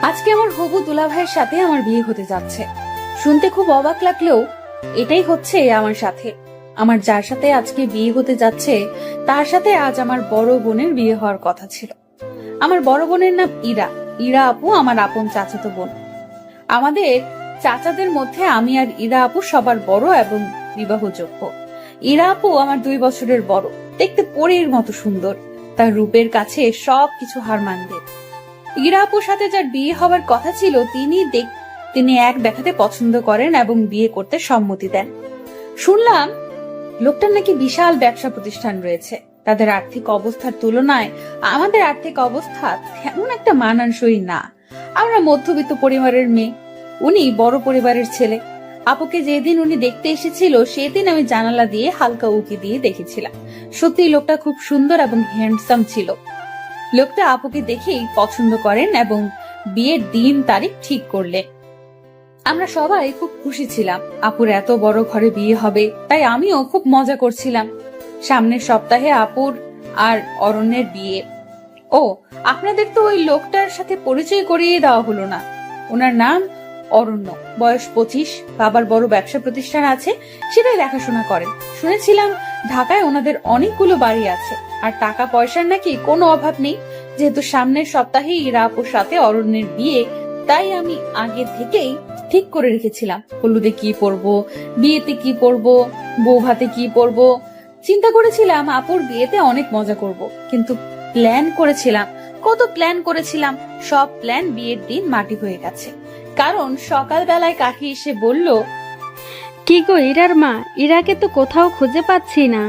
আজকে আমার হবু দুলাভাইয়ের সাথে আমার বিয়ে হতে যাচ্ছে। শুনতে খুব অবাক লাগলেও এটাই হচ্ছে আমার সাথে। আমার যার সাথে আজকে বিয়ে হতে যাচ্ছে তার সাথে আজ আমার বড় বোনের বিয়ে হওয়ার কথা ছিল। আমার বড় বোনের নাম ইরা। ইরা আপু আমার আপন চাচাতো বোন। আমাদের চাচাদের মধ্যে আমি আর ইরা আপু সবার বড় এবং বিবাহযোগ্য। ইরা আপু আমার 2 বছরের বড়, দেখতে পরীর মতো সুন্দর। তার রূপের কাছে সবকিছু হার মানবে। ইরা আপুর সাথে যার বিয়ে হবার কথা ছিল তিনি এক দেখাতে পছন্দ করেন এবং বিয়ে করতে সম্মতি দেন। শুনলাম লোকটার নাকি বিশাল ব্যবসা প্রতিষ্ঠান রয়েছে। তাদের আর্থিক অবস্থার তুলনায় আমাদের আর্থিক অবস্থা তেমন একটা মানানসই না। আমরা মধ্যবিত্ত পরিবারের মেয়ে, উনি বড় পরিবারের ছেলে। আপুকে যেদিন উনি দেখতে এসেছিল সেদিন আমি জানালা দিয়ে হালকা উকি দিয়ে দেখেছিলাম। সত্যি লোকটা খুব সুন্দর এবং হ্যান্ডসাম ছিল। লোকটা আপুকে দেখেই পছন্দ করেন এবং বিয়ের দিন তারিখ ঠিক করলেন। আমরা সবাই খুব খুশি ছিলাম আপুর এত বড় ঘরে বিয়ে হবে, তাই আমিও খুব মজা করছিলাম। সামনের সপ্তাহে আপুর আর অরণ্যের বিয়ে। ও, আপনাদের তো ওই লোকটার সাথে পরিচয় করিয়ে দেওয়া হলো না। ওনার নাম অরণ্য, বয়স 25, বাবার বড় ব্যবসা প্রতিষ্ঠান আছে, সেটাই দেখাশোনা করেন। শুনেছিলাম ঢাকায় ওনাদের অনেকগুলো বাড়ি আছে আর টাকা পয়সার নাকি কোনো অভাব নেই। যেহেতু সামনের সপ্তাহে ইরা আপুর সাথে অরণ্যের বিয়ে, তাই আমি আগে থেকেই ঠিক করে রেখেছিলাম হলুদে কি পরবো, বিয়েতে কি পরবো, বউ ভাতে কি পরবো। চিন্তা করেছিলাম আপুর বিয়েতে অনেক মজা করব, কিন্তু কত প্ল্যান করেছিলাম, সব প্ল্যান বিয়ের দিন মাটি হয়ে গেছে। কারণ সকাল বেলায় কাকি এসে বলল, কি গো ইরার মা, ইরাকে তো কোথাও খুঁজে পাচ্ছি না।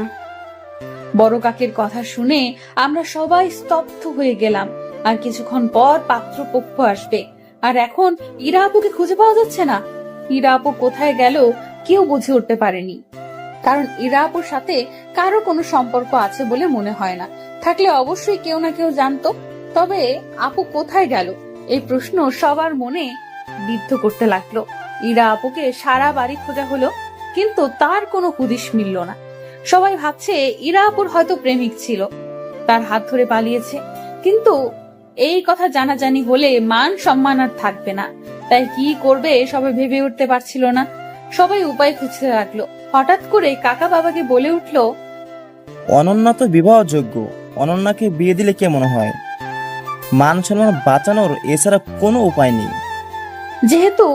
বড় কাকের কথা শুনে আমরা সবাই স্তব্ধ হয়ে গেলাম। আর কিছুক্ষণ পর পাত্রপক্ষ আসবে, আর এখন ইরা আপুকে খুঁজে পাওয়া যাচ্ছে না। ইরা আপু কোথায় গেল কেউ বুঝে উঠতে পারেনি, কারণ ইরা আপুর সাথে কারো কোনো সম্পর্ক আছে বলে মনে হয় না। থাকলে অবশ্যই কেউ না কেউ জানতো। তবে আপু কোথায় গেল এই প্রশ্ন সবার মনে বিদ্ধ করতে লাগলো। ইরা আপুকে সারা বাড়ি খোঁজা হলো, কিন্তু তার কোনো হুদিস মিলল না। সবাই ভাবছে ইরা আপুর হয়তো প্রেমিক ছিল, তার হাত ধরে পালিয়েছে। কিন্তু এই কথা জানাজানি হলে মান সম্মান আর থাকবে না, তাই কি করবে সবাই ভেবে উঠতে পারছিল না। সবাই উপায় খুঁজতে লাগলো। হঠাৎ করে কাকা বাবাকে বলে উঠলো, অনন্যা তো বিবাহযোগ্য, অনন্যাকে বিয়ে দিলে কেমন হয়? মান সম্মান বাঁচানোর এছাড়া কোনো উপায় নেই। যেহেতু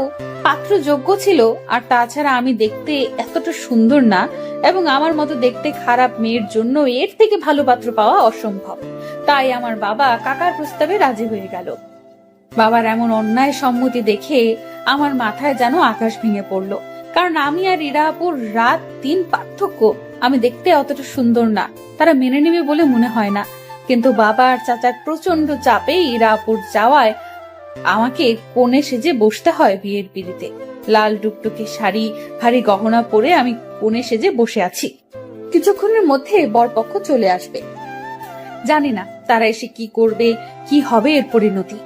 পাত্র যোগ্য ছিল, আর তাছাড়া আমি দেখতে এতটা সুন্দর না এবং আমার মতো দেখতে খারাপ মেয়ের জন্য এর থেকে ভালো পাত্র পাওয়া অসম্ভব, তাই আমার বাবা কাকার প্রস্তাবে রাজি হয়ে গেল। বাবার এমন অন্যায় সম্মতি দেখে আমার মাথায় যেন আকাশ ভেঙে পড়লো। কারণ আমি আর ইরা আপুর রাত দিন পার্থক্য। আমি দেখতে অতটা সুন্দর না, তারা মেনে নেবে বলে মনে হয় না। কিন্তু বাবা আর চাচার প্রচন্ড চাপে ইরা আপুর যাওয়ায় আমাকে কোণে সেজে বসতে হয় বিয়ের পিড়িতে। লাল টুকটুকে শাড়ি, ভারী গহনা পরে আমি কোণে সেজে বসে আছি। কিছুক্ষণের মধ্যে বরপক্ষ চলে আসবে। জানি না তারা এসে কি করবে, কি হবে এর পরিণতি।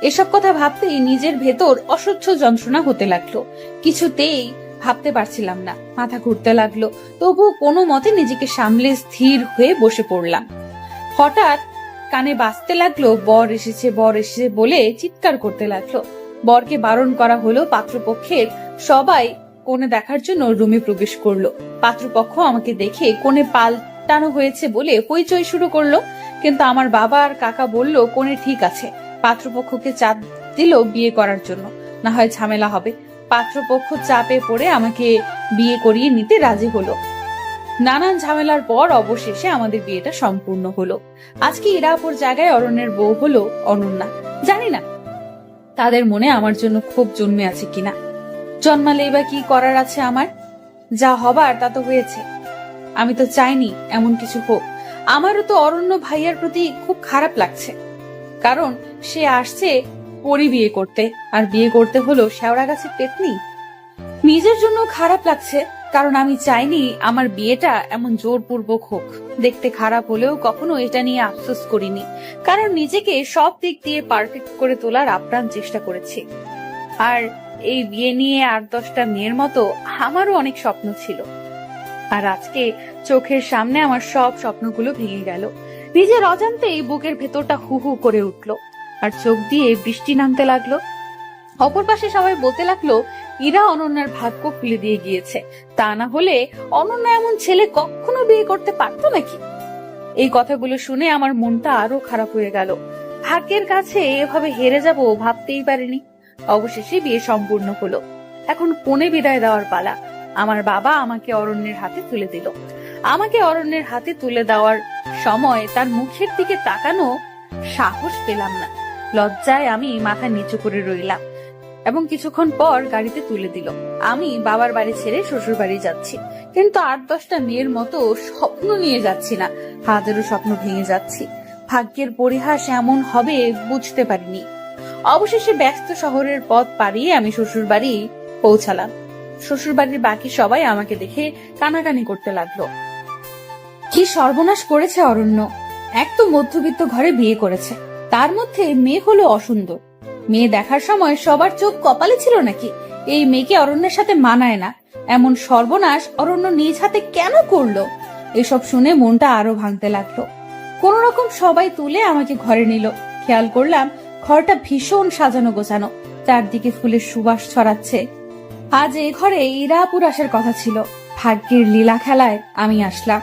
এসব কথা ভাবতেই নিজের ভেতর অসহ্য যন্ত্রণা হতে লাগলো। কিছুতেই ভাবতে পারছিলাম না, মাথা ঘুরতে লাগলো। তবু কোনো মতে নিজেকে সামলে স্থির হয়ে বসে পড়লাম। হঠাৎ কানে বাজতে লাগলো, বর এসেছে বর এসেছে বলে চিৎকার করতে লাগলো। বরকে বারণ করা হলো। পাত্রপক্ষের সবাই কোণে দেখার জন্য রুমে প্রবেশ করলো। পাত্রপক্ষ আমাকে দেখে কোণে পাল্টানো হয়েছে বলে হইচই শুরু করলো, কিন্তু আমার বাবা আর কাকা বলল কোণে ঠিক আছে। পাত্রপক্ষকে চাপ দিল বিয়ে করার জন্য, না হয় ঝামেলা হবে। পাত্রপক্ষ চাপে পড়ে আমাকে বিয়ে করিয়ে নিতে রাজি হলো। নানান ঝামেলার পর অবশেষে আমাদের বিয়েটা সম্পূর্ণ হলো। আজকে ইরা আপুর জায়গায় অরণ্যের বউ হলো অনন্যা। জানি না তাদের মনে আমার জন্য ক্ষোভ জন্মে আছে কিনা। জন্মালে বা কি করার আছে আমার? যা হবার তা তো হয়েছে। আমি তো চাইনি এমন কিছু হোক। আমারও তো অরণ্য ভাইয়ার প্রতি খুব খারাপ লাগছে, কারণ সে আসছে পরি বিয়ে করতে, আর বিয়ে করতে হলো শেওড়া গাছের পেতনি। নিজের জন্য খারাপ লাগছে, কারণ আমি চাইনি আমার বিয়েটা এমন জোরপূর্বক হোক। দেখতে খারাপ হলেও কখনো এটা নিয়ে আফসোস করিনি, কারণ নিজেকে সব দিক দিয়ে পারফেক্ট করে তোলার আপ্রাণ চেষ্টা করেছি। আর এই বিয়ে নিয়ে 8-10টা মেয়ের মতো আমারও অনেক স্বপ্ন ছিল, আর আজকে চোখের সামনে আমার সব স্বপ্নগুলো ভেঙে গেল। নিজের অজান্তেই বুকের ভেতরটা হু হু করে উঠলো। আর চোখ দিয়ে বৃষ্টি নামতে লাগলো। অপর পাশে সবাই বলতে লাগলো ইরা অনন্যার ভাগ্য খুলে দিয়ে গিয়েছে, তা না হলে অনন্যা এমন ছেলে কখনো বিয়ে করতে পারতো নাকি। এই কথাগুলো শুনে আমার মনটা আরো খারাপ হয়ে গেল। ভাগ্যের কাছে এভাবে হেরে যাব ভাবতেই পারিনি। অবশেষে বিয়ে সম্পূর্ণ হলো। এখন কোণে বিদায় দেওয়ার পালা। আমার বাবা আমাকে অরণ্যের হাতে তুলে দিল। আমাকে অরণ্যের হাতে তুলে দেওয়ার সময় তার মুখের দিকে তাকানো সাহস পেলাম না। লজ্জায় আমি মাথা নিচু করে রইলাম এবং কিছুক্ষণ পর গাড়িতে তুলে দিল। আমি বাবার বাড়ি ছেড়ে শ্বশুর বাড়ি যাচ্ছি, কিন্তু 8-10টা মেয়ের মতো স্বপ্ন নিয়ে যাচ্ছি না, হাজারো স্বপ্ন ভেঙে যাচ্ছি। ভাগ্যের পরিহাস এমন হবে বুঝতে পারিনি। অবশেষে ব্যস্ত শহরের পথ পাড়িয়ে আমি শ্বশুর বাড়ি পৌঁছালাম। শ্বশুর বাড়ির বাকি সবাই আমাকে দেখে কানাকানি করতে লাগলো। কি সর্বনাশ করেছে অরণ্য! এক তো মধ্যবিত্ত ঘরে বিয়ে করেছে, তার মধ্যে মেয়ে হলো অসুন্দর। মেয়ে দেখার সময় সবার চোখ কপালে ছিল নাকি এই মেয়েকে অরণ্যের সাথে মানায় না? এমন সর্বনাশ অরণ্য নিজ হাতে কেন করলো? এসব শুনে মনটা আরো ভাঙতে লাগলো। কোন রকম সবাই তুলে আমাকে ঘরে নিল। খেয়াল করলাম ঘরটা ভীষণ সাজানো গোছানো, চারদিকে ফুলের সুবাস ছড়াচ্ছে। আজ এই ঘরে ইরাপুর আসার কথা ছিল। ভাগ্যের লীলা খেলায় আমি আসলাম।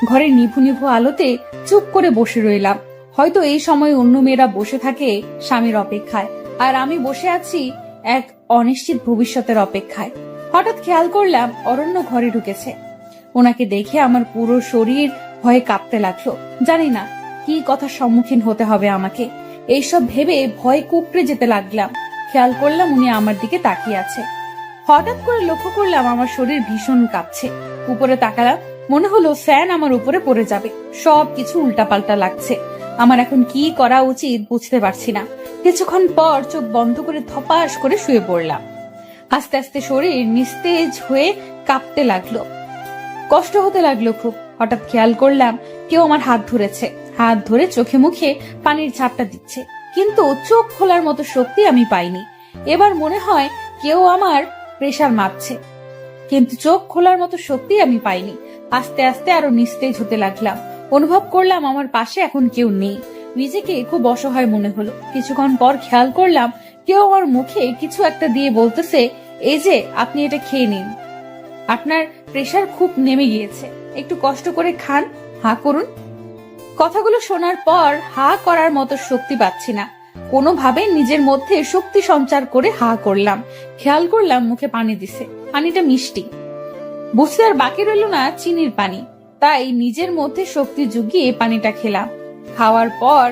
ঘরে নিভু নিভু আলোতে চুপ করে বসে রইলাম। হয়তো এই সময় অন্য মেয়েরা বসে থাকে স্বামীর অপেক্ষায়, আর আমি বসে আছি এক অনিশ্চিত ভবিষ্যতের অপেক্ষায়। হঠাৎ খেয়াল করলাম অরণ্য ঘরে ঢুকেছে। ওনাকে দেখে আমার পুরো শরীর ভয়ে কাঁপতে লাগলো। জানি না কি কথার সম্মুখীন হতে হবে আমাকে। এইসব ভেবে ভয় কুকড়ে যেতে লাগলাম। খেয়াল করলাম উনি আমার দিকে তাকিয়ে আছে। হঠাৎ করে লক্ষ্য করলাম আমার শরীর ভীষণ কাঁপছে। উপরে তাকালাম, মনে হলো ফ্যান আমার উপরে পড়ে যাবে। সবকিছু উল্টাপাল্টা লাগছে। আমার এখন কি করা উচিত বুঝতে পারছি না। কিছুক্ষণ পর চোখ বন্ধ করে ধপাস করে শুয়ে পড়লাম। আস্তে আস্তে শরীর নিস্তেজ হয়ে কাঁপতে লাগলো, কষ্ট হতে লাগলো খুব। হঠাৎ খেয়াল করলাম কেউ আমার হাত ধরেছে। হাত ধরে চোখে মুখে পানির ঝাপটা দিচ্ছে, কিন্তু চোখ খোলার মতো শক্তি আমি পাইনি। এবার মনে হয় কেউ আমার প্রেসার মাপছে, কিন্তু চোখ খোলার মতো শক্তি আমি পাইনি। আস্তে আস্তে আরো নিস্তেজ হতে লাগলাম। অনুভব করলাম আমার পাশে এখন কেউ নেই। নিজেকে খুব অসহায় মনে হলো। কিছুক্ষণ পর খেয়াল করলাম কেউ আমার মুখে কিছু একটা দিয়ে বলতেছে, এই যে আপনি এটা খেয়ে নিন, আপনার প্রেসার খুব নেমে গিয়েছে, একটু কষ্ট করে খান, হা করুন। কথাগুলো শোনার পর হা করার মতো শক্তি পাচ্ছি না। কোনোভাবে নিজের মধ্যে শক্তি সঞ্চার করে হা করলাম। খেয়াল করলাম মুখে পানি দিছে, পানিটা মিষ্টি। বুঝতে আর বাকি রইল না চিনির পানি। তাই নিজের মধ্যে শক্তি জুগিয়ে পানিটা খেলাম। খাওয়ার পর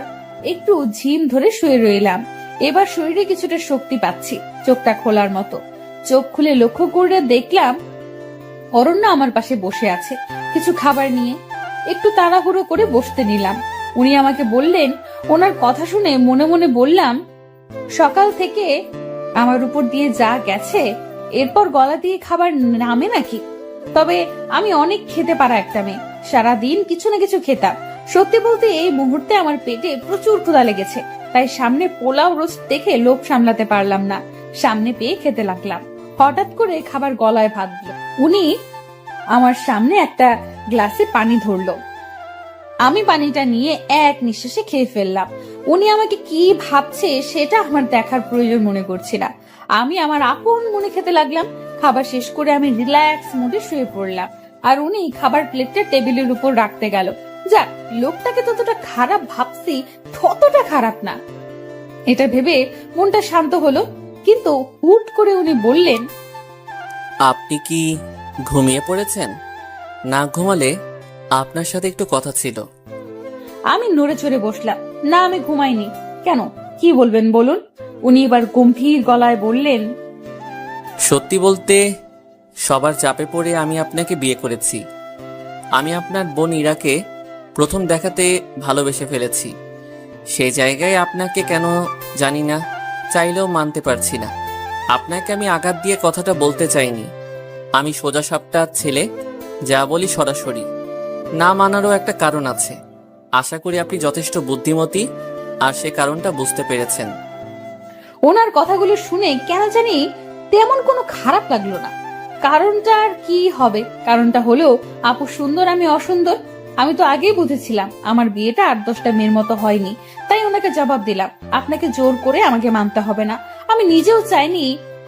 একটু ঝিম ধরে শুয়ে রইলাম। এবার শরীরে কিছুটা শক্তি পাচ্ছি, চোখটা খোলার মতো। চোখ খুলে লক্ষ্য করে দেখলাম অরণ্য আমার পাশে বসে আছে কিছু খাবার নিয়ে। একটু তাড়াহুড়ো করে বসতে নিলাম। উনি আমাকে বললেন, ওনার কথা শুনে মনে মনে বললাম, সকাল থেকে আমার উপর দিয়ে যা গেছে এরপর গলা দিয়ে খাবার নামে নাকি? তবে আমি অনেক খেতে পারা একটা মেয়ে, সারাদিন কিছু না কিছু খেতাম। সত্যি বলতে এই মুহূর্তে আমার পেটে প্রচুর ক্ষুধা লেগেছে, তাই সামনে পোলাও রোস্ট দেখে লোভ সামলাতে পারলাম না। সামনে পেয়ে খেতে লাগলাম। হঠাৎ করে খাবার গলায় বাঁধলো। উনি আমার সামনে একটা গ্লাসে পানি ধরলো। আমি পানিটা নিয়ে এক নিঃশ্বাসে খেয়ে ফেললাম। উনি আমাকে কি ভাবছে সেটা আমার দেখার প্রয়োজন মনে করছি না। আমি আমার আপন মনে খেতে লাগলাম। খাবার শেষ করে আমি রিল্যাক্স মুডে শুয়ে পড়লাম, আর উনি খাবার প্লেটটা টেবিলের উপর রাখতে গেল। যাক, লোকটাকে ততটা খারাপ ভাবছি ততটা খারাপ না, এটা ভেবে মনটা শান্ত হলো। কিন্তু হুট করে উনি বললেন, আপনি কি ঘুমিয়ে পড়েছেন? না ঘুমালে আপনার সাথে একটু কথা ছিল। আমি নড়ে চড়ে বসলাম। না, আমি ঘুমাইনি। কেন, কি বলবেন বলুন। উনি এবার গম্ভীর গলায় বললেন, সত্যি বলতে সবার চাপে পড়ে আমি আপনাকে বিয়ে করেছি। আমি আপনার বোন ইরাকে প্রথম দেখাতে ভালোবেসে ফেলেছি। সেই জায়গায় আপনাকে কেন জানি না, চাইলেও মানতে পারছি না। আপনাকে আমি আঘাত দিয়ে কথাটা বলতে চাইনি। আমি সোজা সাপটা ছেলে, যা বলি সরাসরি। না মানারও একটা কারণ আছে। আশা করি আপনি যথেষ্ট বুদ্ধিমতী আর সে কারণটা বুঝতে পেরেছেন। ওনার কথাগুলো শুনে কেন জানি তেমন কোনো খারাপ লাগলো না। কারণটা আর কি হবে? কারণটা হলো আপু সুন্দর, আমি অসুন্দর। আমি তো আগেই বুঝেছিলাম আমার বিয়েটা 8-10টা মেয়ের মতো হয়নি, তাই ওনাকে জবাব দিলাম, আপনাকে জোর করে আমাকে মানতে হবে না। আমি নিজেও চাইনি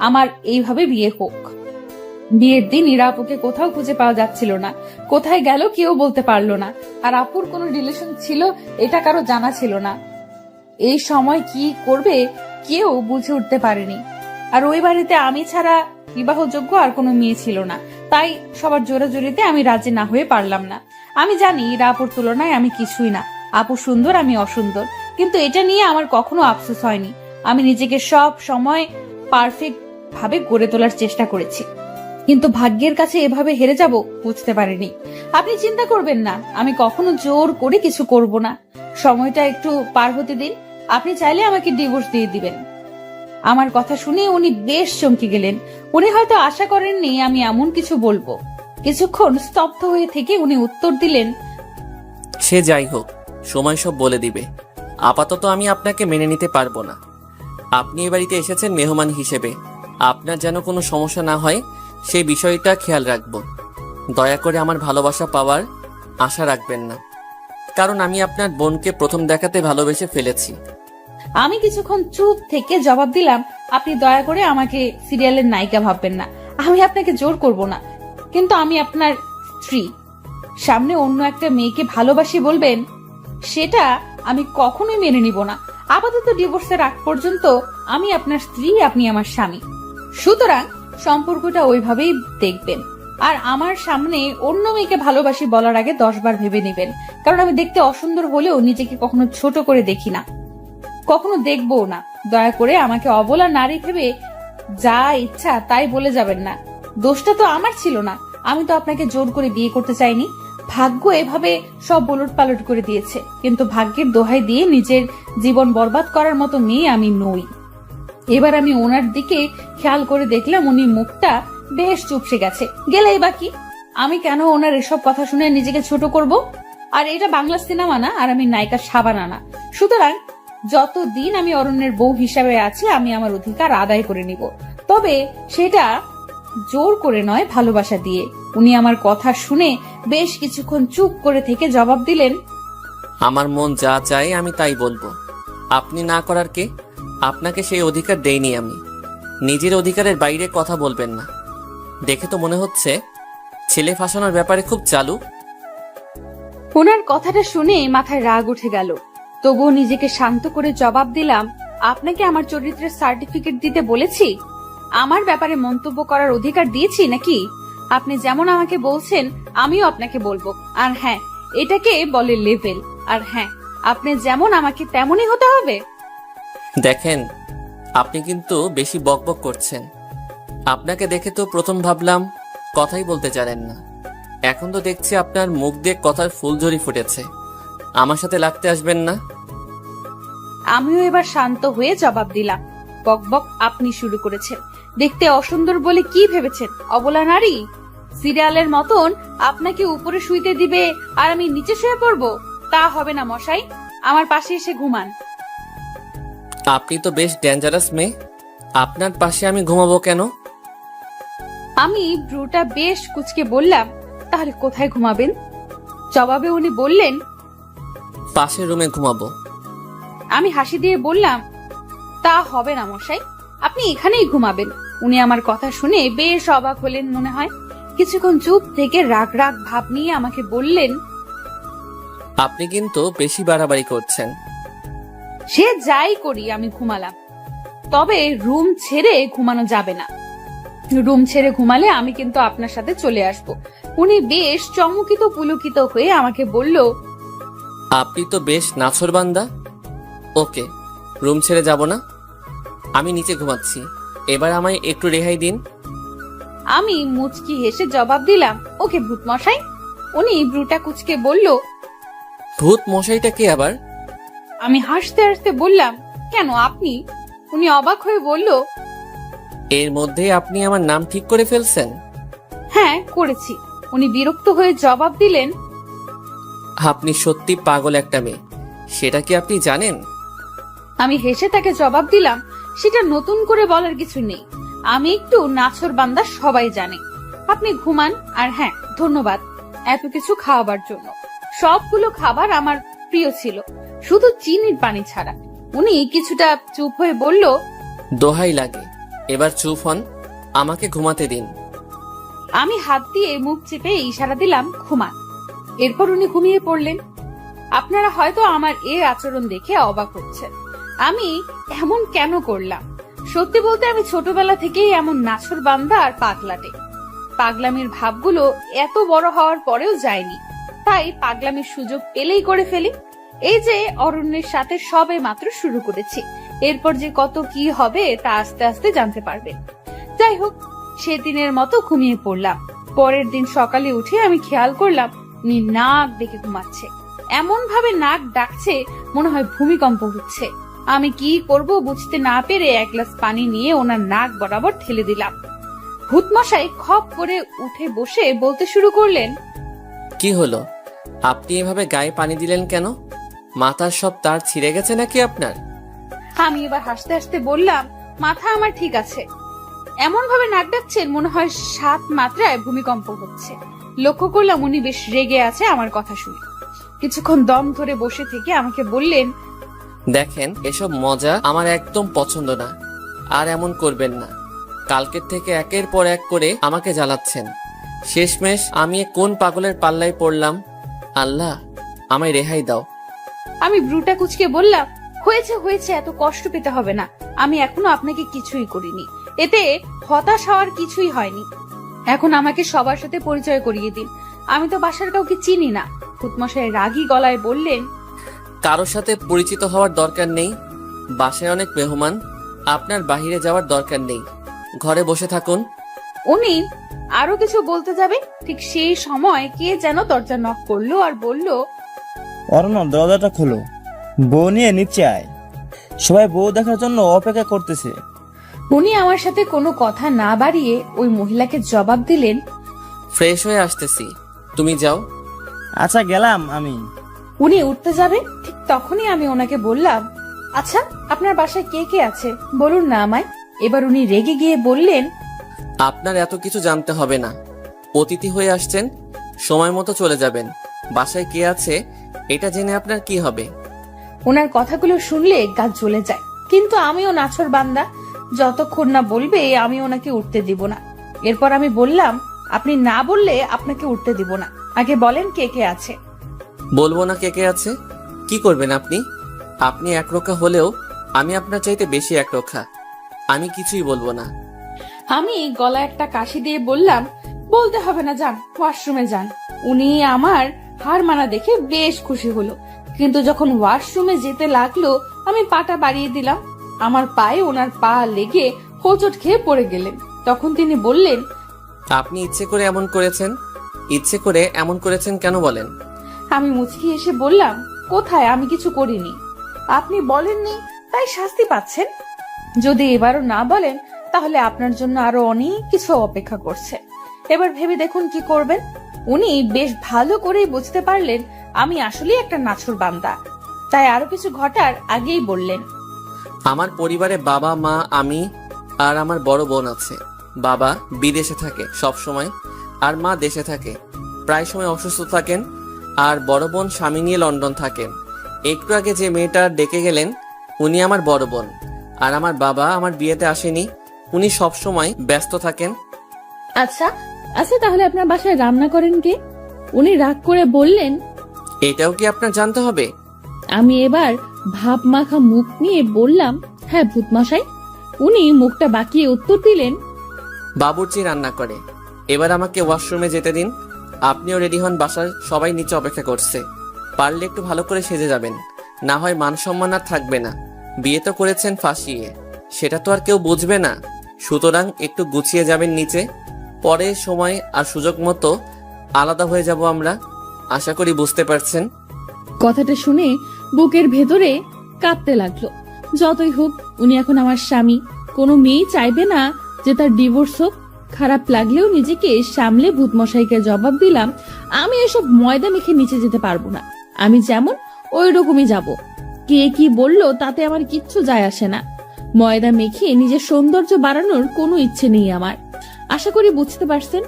আমার এইভাবে বিয়ে হোক। বিয়ের দিন ইরা আপুকে কোথাও খুঁজে পাওয়া যাচ্ছিল না, কোথায় গেল কেউ বলতে পারলো না। আর আপুর কোনো রিলেশন ছিল এটা কারো জানা ছিল না। এই সময় কি করবে কেউ বুঝে উঠতে পারেনি। আর ওই বাড়িতে আমি ছাড়া বিবাহযোগ্য আর কোনো মেয়ে ছিল না, তাই সবার জোরাজোরিতে আমি রাজি না হয়ে পারলাম না। আমি জানি ইরা আপুর তুলনায় আমি কিছুই না, আপু সুন্দর আমি অসুন্দর, কিন্তু এটা নিয়ে আমার কখনো আফসোস হয়নি। আমি নিজেকে সব সময় পারফেক্ট ভাবে গড়ে তোলার চেষ্টা করেছি, কিন্তু ভাগ্যের কাছে এভাবে হেরে যাব বুঝতে পারিনি। আপনি চিন্তা করবেন না, আমি কখনো জোর করে কিছু করব না। সময়টা একটু পার হতে দিন, আপনি চাইলে আমাকে ডিভোর্স দিয়ে দিবেন। আমার কথা শুনে উনি বেশ চমকে গেলেন। উনি হয়তো আশা করেননি আমি এমন কিছু বলবো। কিছুক্ষণ স্তব্ধ হয়ে থেকে উনি উত্তর দিলেন, সে যাই হোক, সময় সব বলে দিবে। আপাতত আমি আপনাকে মেনে নিতে পারবো না। আপনি এ বাড়িতে এসেছেন মেহমান হিসেবে, আপনার যেন কোনো সমস্যা না হয় সেই বিষয়টা খেয়াল রাখবো। দয়া করে আমার ভালোবাসা পাওয়ার আশা রাখবেন না, কারণ আমি আপনার বোনকে প্রথম দেখাতে ভালোবেসে ফেলেছি। আমি কিছুক্ষণ চুপ থেকে জবাব দিলাম, আপনি দয়া করে আমাকে সিরিয়ালের নায়িকা ভাববেন না। আমি আপনাকে জোর করব না, কিন্তু আমি আপনার স্ত্রী। সামনে অন্য একটা মেয়েকে ভালোবাসি বলবেন, সেটা আমি কখনোই মেনে নিব না। আপাতত ডিভোর্সের আগ পর্যন্ত আমি আপনার স্ত্রী, আপনি আমার স্বামী। সুতরাং সম্পর্কটা ওইভাবেই দেখবেন। আর আমার সামনে অন্য মেয়েকে ভালোবাসি বলার আগে 10 বার ভেবে নেবেন, কারণ আমি দেখতে অসুন্দর হলেও নিজেকে কখনো ছোট করে দেখি না, কখনো দেখবও না। দয়া করে আমাকে অবলা নারী ভেবে যা ইচ্ছা তাই বলে যাবেন না। দোষটা তো আমার ছিল না, আমি তো আপনাকে জোর করে বিয়ে করতে চাইনি। ভাগ্য এভাবে সব ওলট পালট করে দিয়েছে, কিন্তু ভাগ্যের দোহাই দিয়ে নিজের জীবন বরবাদ করার মতো মেয়ে আমি নই। এবার আমি ওনার দিকে খেয়াল করে দেখলাম উনি মুখটা বেশ চুপসে গেছে। গেলেই বাকি, আমি কেন ওনার এসব কথা শুনে নিজেকে ছোট করব? আর এটা বাংলা সিনেমা না, আর আমি নায়িকা সাবানা না। সুতরাং যতদিন আমি অরণ্যের বউ হিসাবে আছি, আমি আমার অধিকার আদায় করে নিব, তবে সেটা জোর করে নয়, ভালোবাসা দিয়ে। উনি আমার কথা শুনে বেশ কিছুক্ষণ চুপ করে থেকে জবাব দিলেন, আমার মন যা চায় আমি তাই বলবো। আপনি না করার কে? আপনাকে সেই অধিকার দেইনি আমি। নিজের অধিকারের বাইরে কথা বলবেন না। দেখে তো মনে হচ্ছে ছেলে ফাঁসানোর ব্যাপারে খুব চালু। ওনার কথাটা শুনে মাথায় রাগ উঠে গেল, তবুও নিজেকে শান্ত করে জবাব দিলাম, আপনাকে আমার চরিত্রের সার্টিফিকেট দিতে বলেছি? আমার ব্যাপারে মন্তব্য করার অধিকার দিয়েছি নাকি? আপনি যেমন আমাকে বলছেন আমিও আপনাকে বলবো। আর হ্যাঁ, এটাকে বলে লেভেল। আর হ্যাঁ, আপনি যেমন আমাকে তেমনই হতে হবে। দেখেন, আপনি কিন্তু বেশি বকবক করছেন। আপনাকে দেখে তো প্রথম ভাবলাম কথাই বলতে জানেন না। এখন তো দেখছি আপনার মুখ দিয়ে কথার ফুলঝড়ি ফুটেছে। আমার সাথে লাগতে আসবেন না। আমিও এবার শান্ত হয়ে জবাব দিলাম, বকবক আপনি শুরু করেছেন। দেখতে অসুন্দর বলে কি ভেবেছেন অবলা নারী? সিরিয়ালের মতন আপনাকে উপরে শুইতে দিবে আর আমি নিচে শুয়ে পড়বো? তা হবে না মশাই, আমার পাশে এসে ঘুমান। আপনি তো বেশ ডেঞ্জারাস মেয়ে। আপনার পাশে আমি ঘুমাবো কেন? আমি ব্রুটা বেশ কুচকে বললাম, তাহলে কোথায় ঘুমাবেন? জবাবে উনি বললেন, পাশের রুমে ঘুমাবো। আমি হাসি দিয়ে বললাম, তা হবে না মশাই, আপনি এখানেই ঘুমাবেন। উনি আমার কথা শুনে বেশ অবাক হলেন মনে হয়। কিছুক্ষণ চুপ থেকে রাগ রাগ ভাব নিয়ে আমাকে বললেন, আপনি কিন্তু বেশি বাড়াবাড়ি করছেন। সে যাই করি আমি ঘুমালাম, তবে রুম ছেড়ে ঘুমানো যাবে না। রুম ছেড়ে ঘুমালে আমি কিন্তু আপনার সাথে চলে আসব। উনি বেশ চমকিত পুলকিত হয়ে আমাকে বলল, আপনি তো বেশ নাছোড়বান্দা। ওকে, রুম ছেড়ে যাব না, আমি নিচে ঘুমাচ্ছি। এবার আমায় একটু রেহাই দিন। আমি মুচকি হেসে জবাব দিলাম, ওকে ভূত মশাই। উনি ব্রুটা কুচকে বলল, ভূত মশাইটা কে আবার? আমি হাসতে হাসতে বললাম, কেন আপনি? উনি অবাক হয়ে বলল, এর মধ্যে আপনি আমার নাম ঠিক করে ফেলছেন? হ্যাঁ করেছি। উনি বিরক্ত হয়ে জবাব দিলেন, আপনি সত্যি পাগল একটা মেয়ে, সেটা কি আপনি জানেন? আমি হেসে তাকে জবাব দিলাম, সেটা নতুন করে বলার কিছু নেই। আমি একটু নাছোড়বান্দা, সবাই জানে। আপনি ঘুমান। আর হ্যাঁ, ধন্যবাদ এত কিছু খাওয়াবার জন্য। সবগুলো খাবার আমার প্রিয় ছিল। শুধু চিনির পানি ছাড়া। উনি কিছুটা চুপ হয়ে বলল, দোহাই লাগে, এবার চুপ হন, আমাকে ঘুমাতে দিন। আমি হাত দিয়ে মুখ চেপে ইশারা দিলাম ঘুমান। এরপর উনি ঘুমিয়ে পড়লেন। আপনারা হয়তো আমার এই আচরণ দেখে অবাক হচ্ছেন, আমি এমন কেন করলাম। সত্যি বলতে আমি ছোটবেলা থেকেই এমন নাছর বান্দা আর পাগলাটে। পাগলামির ভাবগুলো এত বড় হওয়ার পরেও যায়নি, তাই পাগলামির সুযোগ পেলেই করে ফেলি। এই যে অরণ্যের সাথে সবে মাত্র শুরু করেছি, এরপর যে কত কি হবে তা আস্তে আস্তে জানতে পারবেন। যাই হোক, সেদিনের মতো ঘুমিয়ে পড়লাম। পরের দিন সকালে উঠে আমি খেয়াল করলাম উনি নাক ডেকে ঘুমাচ্ছে। এমন ভাবে নাক ডাকছে মনে হয় ভূমিকম্প হচ্ছে। আমি কি করব বুঝতে না পেরে এক গ্লাস পানি নিয়ে ওনার নাক বরাবর ঠেলে দিলাম। ভূতমশাই খপ করে উঠে বসে বলতে শুরু করলেন, কি হলো, আপনি এভাবে গায়ে পানি দিলেন কেন? মাথার সব তার ছিঁড়ে গেছে নাকি আপনার? আমি এবার হাসতে হাসতে বললাম, মাথা আমার ঠিক আছে। এমন ভাবে নাক ডাকছেন মনে হয় 7 মাত্রায় ভূমিকম্প হচ্ছে। লক্ষ্য করলাম উনি বেশ রেগে আছে আমার কথা শুনে। কিছুক্ষণ দম ধরে বসে থেকে আমাকে বললেন, দেখেন, এসব মজা আমার একদম পছন্দ না, আর এমন করবেন না। কালকের থেকে একের পর এক করে আমাকে জ্বালাচ্ছেন। শেষমেশ আমি এ কোন পাগলের পাল্লায় পড়লাম? আল্লাহ, আমায় রেহাই দাও। আমি ব্রুটা কুচকে বললাম, হয়েছে হয়েছে, এত কষ্ট পেতে হবে না। আমি এখনো আপনাকে কিছুই করিনি, এতে হতাশ হওয়ার কিছুই হয়নি। এখন আমাকে সবার সাথে পরিচয় করিয়ে দিন, আমি তো বাসার কাউকে চিনি না। ভূতমশাই রাগী গলায় বললেন, কারোর সাথে পরিচিত হওয়ার দরকার নেই। বাসায় অনেক মেহমান, আপনার বাহিরে যাওয়ার দরকার নেই, ঘরে বসে থাকুন। উনি আরো কিছু বলতে যাবে, ঠিক সেই সময় কে যেন দরজা নক করলো আর বলল, অরণ্য, দরজাটা খোলো, বউ নিয়ে নিচে আয়। সবাই বউ দেখার জন্য অপেক্ষা করতেছে। উনি আমার সাথে কোনো কথা না বাড়িয়ে ওই মহিলাকে জবাব দিলেন, ফ্রেশ হয়ে আসতেছি, তুমি যাও। আচ্ছা, গেলাম আমি। উনি উঠতে যাবে, ঠিক তখনই আমি ওনাকে বললাম, আচ্ছা আপনার বাসায় কে কে আছে বলুন না আমায়। এবার উনি রেগে গিয়ে বললেন, আপনার এত কিছু জানতে হবে না, অতিথি হয়ে আসছেন, সময় মতো চলে যাবেন। বাসায় কে আছে এটা জেনে আপনার কি হবে? ওনার কথাগুলো শুনলে গা জ্বলে যায়, কিন্তু আমিও নাছর বান্দা, যতক্ষণ না বলবে আমি ওনাকে উঠতে দিব না। এরপর আমি বললাম, আপনি না বললে আপনাকে উঠতে দিব না, আগে বলেন কে কে আছে। বলবো না কে কে আছে? কি করবেন আপনি? আপনি একরোখা হলেও আমি আপনার চাইতে বেশি একরোখা। আমি কিছুই বলবো না। আমি গলা একটা কাশি দিয়ে বললাম, বলতে হবে না, যান ওয়াশরুমে যান। উনি আমার হার মানা দেখে বেশ খুশি হলো, কিন্তু যখন ওয়াশরুমে যেতে লাগলো আমি পাটা বাড়িয়ে দিলাম। আমার পায়ে ওনার পা লেগে হোঁচট খেয়ে পড়ে গেলেন। তখন তিনি বললেন, আপনি ইচ্ছে করে এমন করেছেন? ইচ্ছে করে এমন করেছেন কেন বলেন? আমি মুচকি এসে বললাম, কোথায়, আমি কিছু করিনি। আপনি বলেননি তাই শাস্তি পাচ্ছেন। যদি এবারও না বলেন তাহলে আপনার জন্য আরো অনেক কিছু অপেক্ষা করছে। এবার ভেবে দেখুন কি করবেন। উনি বেশ ভালো করেই বুঝতে পারলেন আমি আসলে একটা নাছর বান্দা, তাই আরো কিছু ঘটার আগেই বললেন, আমার পরিবারে বাবা, মা, আমি আর আমার বড় বোন আছে। বাবা বিদেশে থাকে সব সময়, আর মা দেশে থাকে, প্রায় সময় অসুস্থ থাকেন। আর বড় বোন স্বামী নিয়ে লন্ডন থাকেন। একটু আগে যে মেয়েটা ডেকে গেলেন উনি আমার বড় বোন। আর আমার বাবা আমার বিয়েতে আসেনি, উনি সব সময় ব্যস্ত থাকেন। আচ্ছা আচ্ছা, তাহলে আপনার বাসায় রান্না করেন কে? উনি রাগ করে বললেন, এটাও কি আপনার জানতে হবে? আমি এবার ভাব মাখা মুখ নিয়ে বললাম, হ্যাঁ ভূতমশাই। উনি মুখটা বাঁকিয়ে উত্তর দিলেন, বাবুর্চি রান্না করে। এবার আমাকে ওয়াশরুমে যেতে দিন। আপনিও রেডি হন, বাসার সবাই নিচে অপেক্ষা করছে। পারলে একটু ভালো করে সেজে যাবেন, না হয় মান সম্মান আর থাকবে না। বিয়ে তো করেছেন ফাঁসিয়ে, সেটা তো আর কেউ বুঝবে না। সুতরাং একটু গুছিয়ে যাবেন নিচে, পরে সময় আর সুযোগ মতো আলাদা হয়ে যাব আমরা। আশা করি বুঝতে পারছেন। কথাটা শুনে বুকের ভেতরে কাঁপতে লাগলো। যতই হোক উনি এখন আমার স্বামী, কোনো মেয়ে চাইবে না যে তার ডিভোর্স হোক। খারাপ লাগলেও নিজেকে সামলে ভূতমশাইকে জবাব দিলাম, আমি এসব ময়দা মেখে নিচে যেতে পারবো না। আমি যেমন ওই রকমই যাব। কে কি বললো তাতে আমার কিচ্ছু যায় আসে না। ময়দা মেখে নিজের সৌন্দর্য বাড়ানোর কোনো ইচ্ছে নেই আমার। আশা করি বুঝতে পারছেন।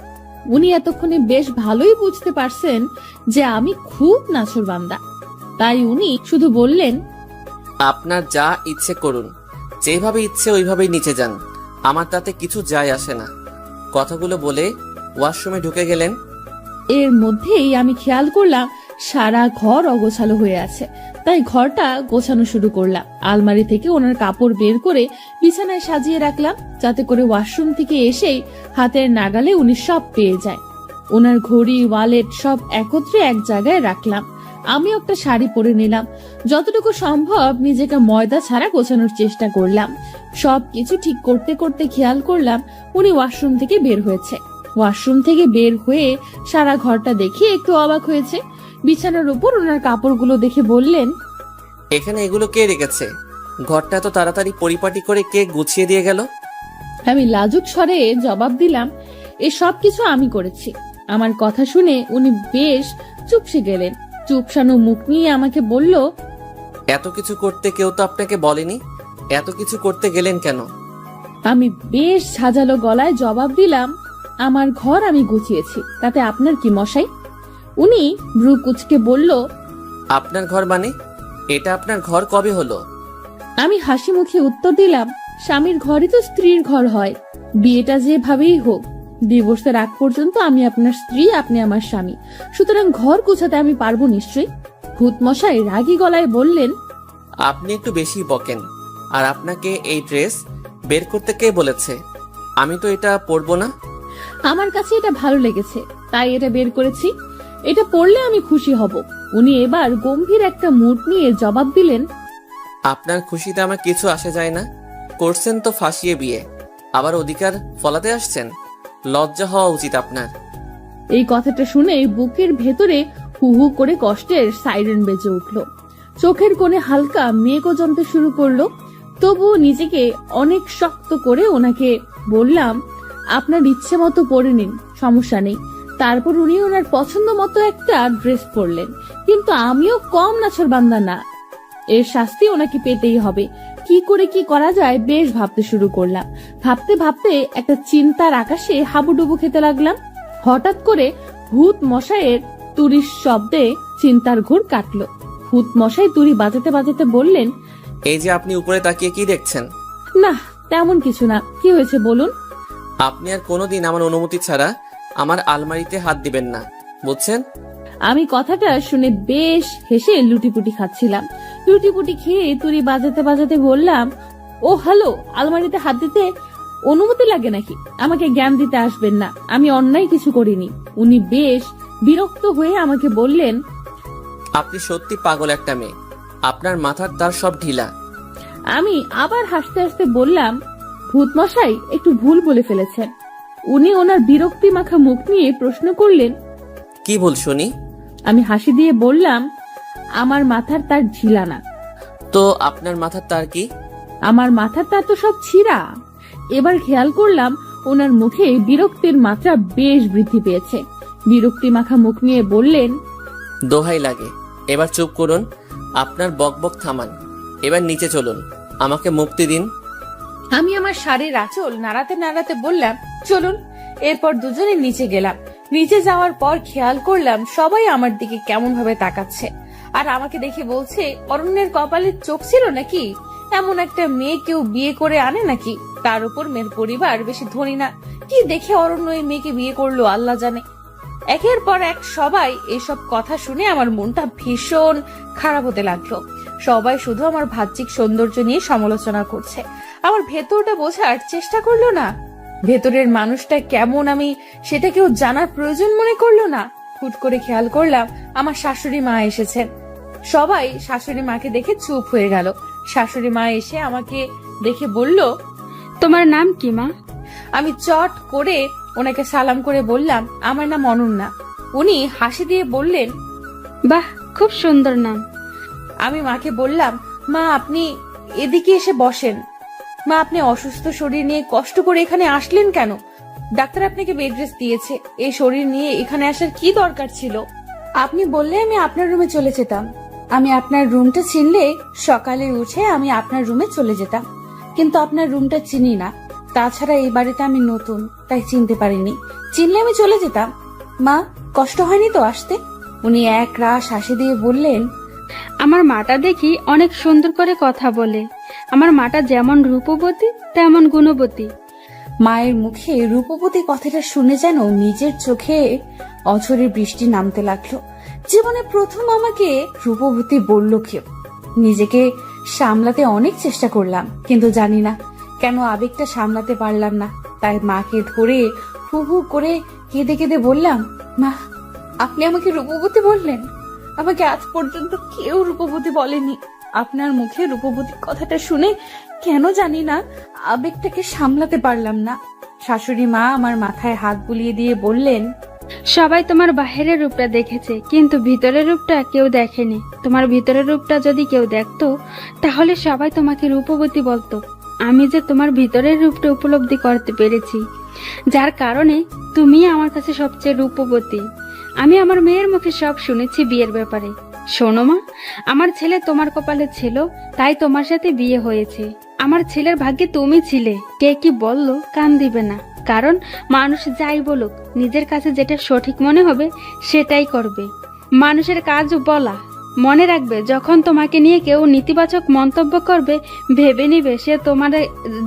উনি এতক্ষণে বেশ ভালোই বুঝতে পারছেন যে আমি খুব নাছর বান্দা। তাই উনি শুধু বললেন, আপনার যা ইচ্ছে করুন, যেভাবে ইচ্ছে ওইভাবেই নিচে যান, আমার তাতে কিছু যায় আসে না। কথাগুলো বলে ওয়াশরুমে ঢুকে গেলেন। এর মধ্যেই আমি খেয়াল করলাম সারা ঘর অগোছালো হয়ে আছে। তাই ঘরটা গোছানো শুরু করলাম। আলমারি থেকে ওনার কাপড় বের করে বিছানায় সাজিয়ে রাখলাম, যাতে করে ওয়াশরুম থেকে এসেই হাতের নাগালে উনি সব পেয়ে যায়। ওনার ঘড়ি, ওয়ালেট সব একত্রে এক জায়গায় রাখলাম। আমি একটা শাড়ি পরে নিলাম। যতটুকু সম্ভব নিজেকে ময়দা ছাড়া গোছানোর চেষ্টা করলাম। সবকিছু ঠিক করতে করতে খেয়াল করলাম উনি ওয়াশরুম থেকে বের হয়েছে। ওয়াশরুম থেকে বের হয়ে সারা ঘরটা দেখে একটু অবাক হয়েছে। বিছানার উপর ওনার কাপড়গুলো দেখে বললেন, এখানে এগুলো কে রেখেছে? ঘরটা এত তাড়াতাড়ি পরিপাটি করে কে গুছিয়ে দিয়ে গেল? আমি লাজুক স্বরে জবাব দিলাম, এ সব কিছু আমি করেছি। আমার কথা শুনে উনি বেশ চুপসে গেলেন। চুপসানো মুখ নিয়ে আমাকে বলল, এত কিছু করতে কেউ তো আপনাকে বলেনি, এত কিছু করতে গেলেন কেন? আমি বেশ ঝাঁঝালো গলায় জবাব দিলাম, আমার ঘর আমি গুছিয়েছি, তাতে আপনার কি মশাই? উনি ভ্রু কুচকে বলল, আপনার ঘর মানে? এটা আপনার ঘর কবে হলো? আমি হাসি মুখে উত্তর দিলাম, স্বামীর ঘরই তো স্ত্রীর ঘর হয়। বিয়েটা যেভাবেই হোক, ডিভোর্সের আগ পর্যন্ত আমি আপনার স্ত্রী, আপনি আমার স্বামী। সুতরাং ঘর গোছাতে আমি পারবো নিশ্চয়ই। ভূত মশাই রাগী গলায় বললেন, আপনি একটু বেশি বকেন। আর আপনাকে এই ড্রেস বের করতে কে বলেছে? আমি তো এটা পরবো না। আমার কাছে এটা ভালো লেগেছে, তাই এটা বের করেছি। এটা পড়লে আমি খুশি হব। উনি এবার গম্ভীর একটা মুড নিয়ে জবাব দিলেন, আপনার খুশিতে আমার কিছু আসে যায় না। করছেন তো ফাঁসিয়ে বিয়ে, আবার অধিকার ফলাতে আসছেন। লজ্জা হওয়া উচিত আপনার। এই কথাটা শুনে বুকের ভেতরে হু হু করে কষ্টের সাইরেন বেজে উঠল। চোখের কোণে হালকা মেঘও জমতে শুরু করলো। তবুও নিজেকে অনেক শক্ত করে ওনাকে বললাম, আপনার ইচ্ছে মতো পরে নিন, সমস্যা নেই। তারপর উনি ওনার পছন্দ মতো একটা ড্রেস পরলেন। কিন্তু আমিও কম নাছোড়বান্দা না, এর শাস্তি ওনাকে পেতেই হবে। কি করে কি করা যায় বেশ ভাবতে শুরু করলাম। ভাবতে ভাবতে একটা চিন্তার আকাশে হাবুডুবু খেতে লাগলাম। হঠাৎ করে ভূত মশাইয়ের তুরির শব্দে চিন্তার ঘোর কাটলো। ভূত মশাই তুরি বাজাতে বাজাতে বললেন, এই যে আপনি উপরে তাকিয়ে কি দেখছেন? না তেমন কিছু না, কি হয়েছে বলুন। আপনি আর কোনোদিন আমার অনুমতি ছাড়া আমার আলমারিতে হাত দিবেন না, বুঝছেন? আমি কথাটা শুনে বেশ হেসে লুটিপুটি খাচ্ছিলাম। লুটিপুটি খেয়ে তুরি বাজাতে বাজাতে বললাম, ও হ্যালো, আলমারিতে হাত দিতে অনুমতি লাগে নাকি? আমাকে জ্ঞান দিতে আসবেন না, আমি অন্যায় কিছু করিনি। উনি বেশ বিরক্ত হয়ে আমাকে বললেন, আপনি সত্যি পাগল একটা মেয়ে। আপনার মাথার তার সব ঢিলা। আমি আবার হাসতে হাসতে বললাম, ভূত মশাই একটু ভুল বলে ফেলেছেন। উনি ওনার বিরক্তি মাখা মুখ নিয়ে প্রশ্ন করলেন, কি ভুল শুনি? আমি হাসি দিয়ে বললাম, আমার মাথার তার ঢিলা না। তো আপনার মাথার তার কি? আমার মাথার তার তো সব ছিঁড়া। এবার খেয়াল করলাম ওনার মুখে বিরক্তির মাত্রা বেশ বৃদ্ধি পেয়েছে। বিরক্তি মাখা মুখ নিয়ে বললেন, দোহাই লাগে, এবার চুপ করুন। আপনার বকবক থামান, এবার নিচে চলুন, আমাকে মুক্তি দিন। আমি আমার শাড়ির আঁচল নাড়াতে নাড়াতে বললাম, চলুন। এরপর দুজনে নিচে গেলাম। নিচে যাওয়ার পর খেয়াল করলাম সবাই আমার দিকে কেমন ভাবে তাকাচ্ছে, আর আমাকে দেখে বলছে, অরণ্যের কপালে চোখ ছিল নাকি? এমন একটা মেয়ে কেউ বিয়ে করে আনে নাকি? তার উপর মেয়ের পরিবার বেশি ধনী না। কি দেখে অরণ্য এই মেয়েকে বিয়ে করলো আল্লাহ জানে। একের পর এক সবাই এসব কথা শুনে আমার মনটা ভীষণ খারাপ হতে লাগলো। সবাই শুধু আমার বাহ্যিক সৌন্দর্য নিয়ে সমালোচনা করছে, আমার ভেতরটা বোঝার চেষ্টা করলো না। ভেতরের মানুষটা কেমন আমি সেটা কেউ জানার প্রয়োজন মনে করলো না। হুট করে খেয়াল করলাম আমার শাশুড়ি মা এসেছেন। সবাই শাশুড়ি মাকে দেখে চুপ হয়ে গেল। শাশুড়ি মা এসে আমাকে দেখে বলল, তোমার নাম কি মা? আমি চট করে ওনাকে সালাম করে বললাম, আমার নাম অনন্যা। উনি হাসি দিয়ে বললেন, বাহ, খুব সুন্দর নাম। আমি মাকে বললাম, মা আপনি এদিকে এসে বসেন। মা আপনি অসুস্থ শরীর নিয়ে কষ্ট করে এখানে আসলেন কেন? ডাক্তার আপনাকে বেড রেস্ট দিয়েছে, এই শরীর নিয়ে এখানে আসার কি দরকার ছিল? আপনি বললে আমি আপনার রুমে চলে যেতাম। আমি আপনার রুমটা চিনলে সকালে উঠে আমি আপনার রুমে চলে যেতাম, কিন্তু আপনার রুমটা চিনি না। তাছাড়া এই বাড়িতে আমি নতুন, তাই চিনতে পারিনি। চিনলে আমি চলে যেতাম। মা কষ্ট হয়নি তো আসতে? উনি এক রাশ হাসি দিয়ে বললেন, আমার মাটা দেখি অনেক সুন্দর করে কথা বলে। আমার মাটা যেমন রূপবতী তেমন গুণবতী। মায়ের মুখে রূপবতী কথাটা শুনে যেন নিজের চোখে অঝরে বৃষ্টি নামতে লাগলো। জীবনে প্রথম আমাকে রূপবতী বলল কেউ। নিজেকে সামলাতে অনেক চেষ্টা করলাম, কিন্তু জানি না কেন আবেগটা সামলাতে পারলাম না। তাই মাকে ধরে হু হু করে কেঁদে কেঁদে বললাম, মা, আপনি আমাকে রূপবতী বললেন? আমাকে আজ পর্যন্ত কেউ রূপবতী বলেনি। আপনার মুখে রূপবতী কথাটা শুনে কেন জানি না আবেগটাকে সামলাতে পারলাম না। শাশুড়ি মা আমার মাথায় হাত বুলিয়ে দিয়ে বললেন, সবাই তোমার বাহিরের রূপটা দেখেছে, কিন্তু ভিতরের রূপটা কেউ দেখেনি। তোমার ভিতরের রূপটা যদি কেউ দেখতো তাহলে সবাই তোমাকে রূপবতী বলতো। আমি যে তোমার ভিতরের রূপটা উপলব্ধি করতে পেরেছি, যার কারণে তুমি আমার কাছে সবচেয়ে রূপবতী। আমি আমার মেয়ের মুখে সব শুনেছি বিয়ের ব্যাপারে। শোনো মা, আমার ছেলে তোমার কপালে ছিল, তাই তোমার সাথে বিয়ে হয়েছে। আমার ছেলের ভাগ্যে তুমি ছিলে। কে কি বললো কান দিবে না, কারণ মানুষ যাই বলুক নিজের কাছে যেটা সঠিক মনে হবে সেটাই করবে। মানুষের কাজ বলা। মনে রাখবে, যখন তোমাকে নিয়ে কেউ নেতিবাচক মন্তব্য করবে ভেবে নিবে সে তোমার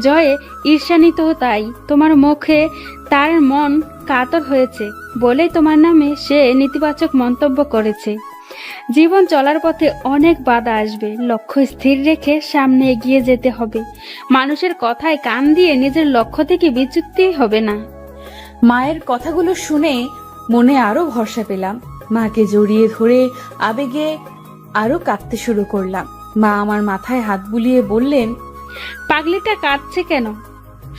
জয়ে ঈর্ষান্বিত। তাই তোমার মুখে তার মন কাতর হয়েছে বলেই তোমার নামে সে নেতিবাচক মন্তব্য করেছে। জীবন চলার পথে অনেক বাধা আসবে, লক্ষ্য স্থির রেখে সামনে এগিয়ে যেতে হবে। মানুষের কথায় কান দিয়ে নিজের লক্ষ্য থেকে বিচ্যুতি হবে না। মায়ের কথাগুলো শুনে মনে আরো ভরসা পেলাম। মাকে জড়িয়ে ধরে আবেগে আরো কাঁদতে শুরু করলাম। মা আমার মাথায় হাত বুলিয়ে বললেন, পাগলিটা কাঁদছে কেন?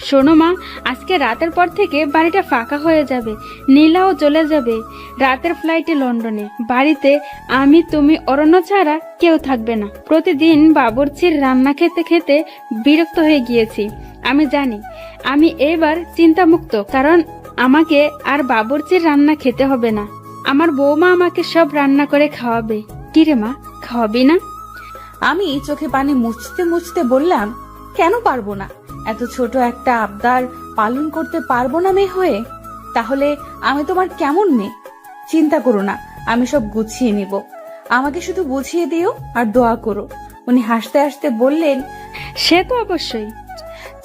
শোনো মা, আজকে রাতের পর থেকে বাড়িটা ফাঁকা হয়ে যাবে। নীলাও চলে যাবে রাতের ফ্লাইটে লন্ডনে। বাড়িতে আমি, তুমি, অরণ্য ছাড়া কেউ থাকবে না। প্রতিদিন বাবুর্চির রান্না খেতে খেতে বিরক্ত হয়ে গিয়েছি। আমি জানি আমি এবার চিন্তামুক্ত, কারণ আমাকে আর বাবুর্চির রান্না খেতে হবে না। আমার বৌমা আমাকে সব রান্না করে খাওয়াবে। কিরে মা, খাওয়াবি না? আমি চোখে পানি মুছতে মুছতে বললাম, কেন পারবো না? এত ছোট একটা আবদার পালন করতে পারবো না মেয়ে হয়ে? তাহলে আমি তোমার কেমন মেয়ে? চিন্তা করো না, আমি সব গুছিয়ে নিব। আমাকে শুধু বুঝিয়ে দিও আর দোয়া করো। উনি হাসতে হাসতে বললেন, সে তো অবশ্যই।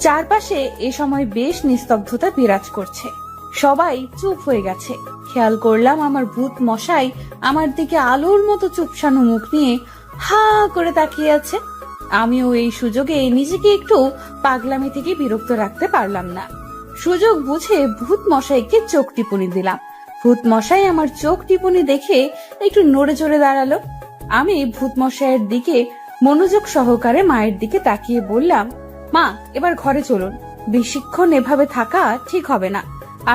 চারপাশে এ সময় বেশ নিস্তব্ধতা বিরাজ করছে। সবাই চুপ হয়ে গেছে। খেয়াল করলাম আমার ভূত মশাই আমার দিকে আলোর মতো চুপসানো মুখ নিয়ে হা করে তাকিয়ে আছে। আমিও এই সুযোগে নিজেকে একটু পাগলামি থেকে বিরক্ত রাখতে পারলাম না। সুযোগ বুঝে ভূত মশাইকে চোখ টিপুনি দিলাম। ভূত মশাই আমার চোখ টিপুনি দেখে একটু নড়ে চড়ে দাঁড়ালো। আমি ভূত মশাইয়ের দিকে মনোযোগ সহকারে মায়ের দিকে তাকিয়ে বললাম, মা, এবার ঘরে চলুন। বেশিক্ষণ এভাবে থাকা ঠিক হবে না।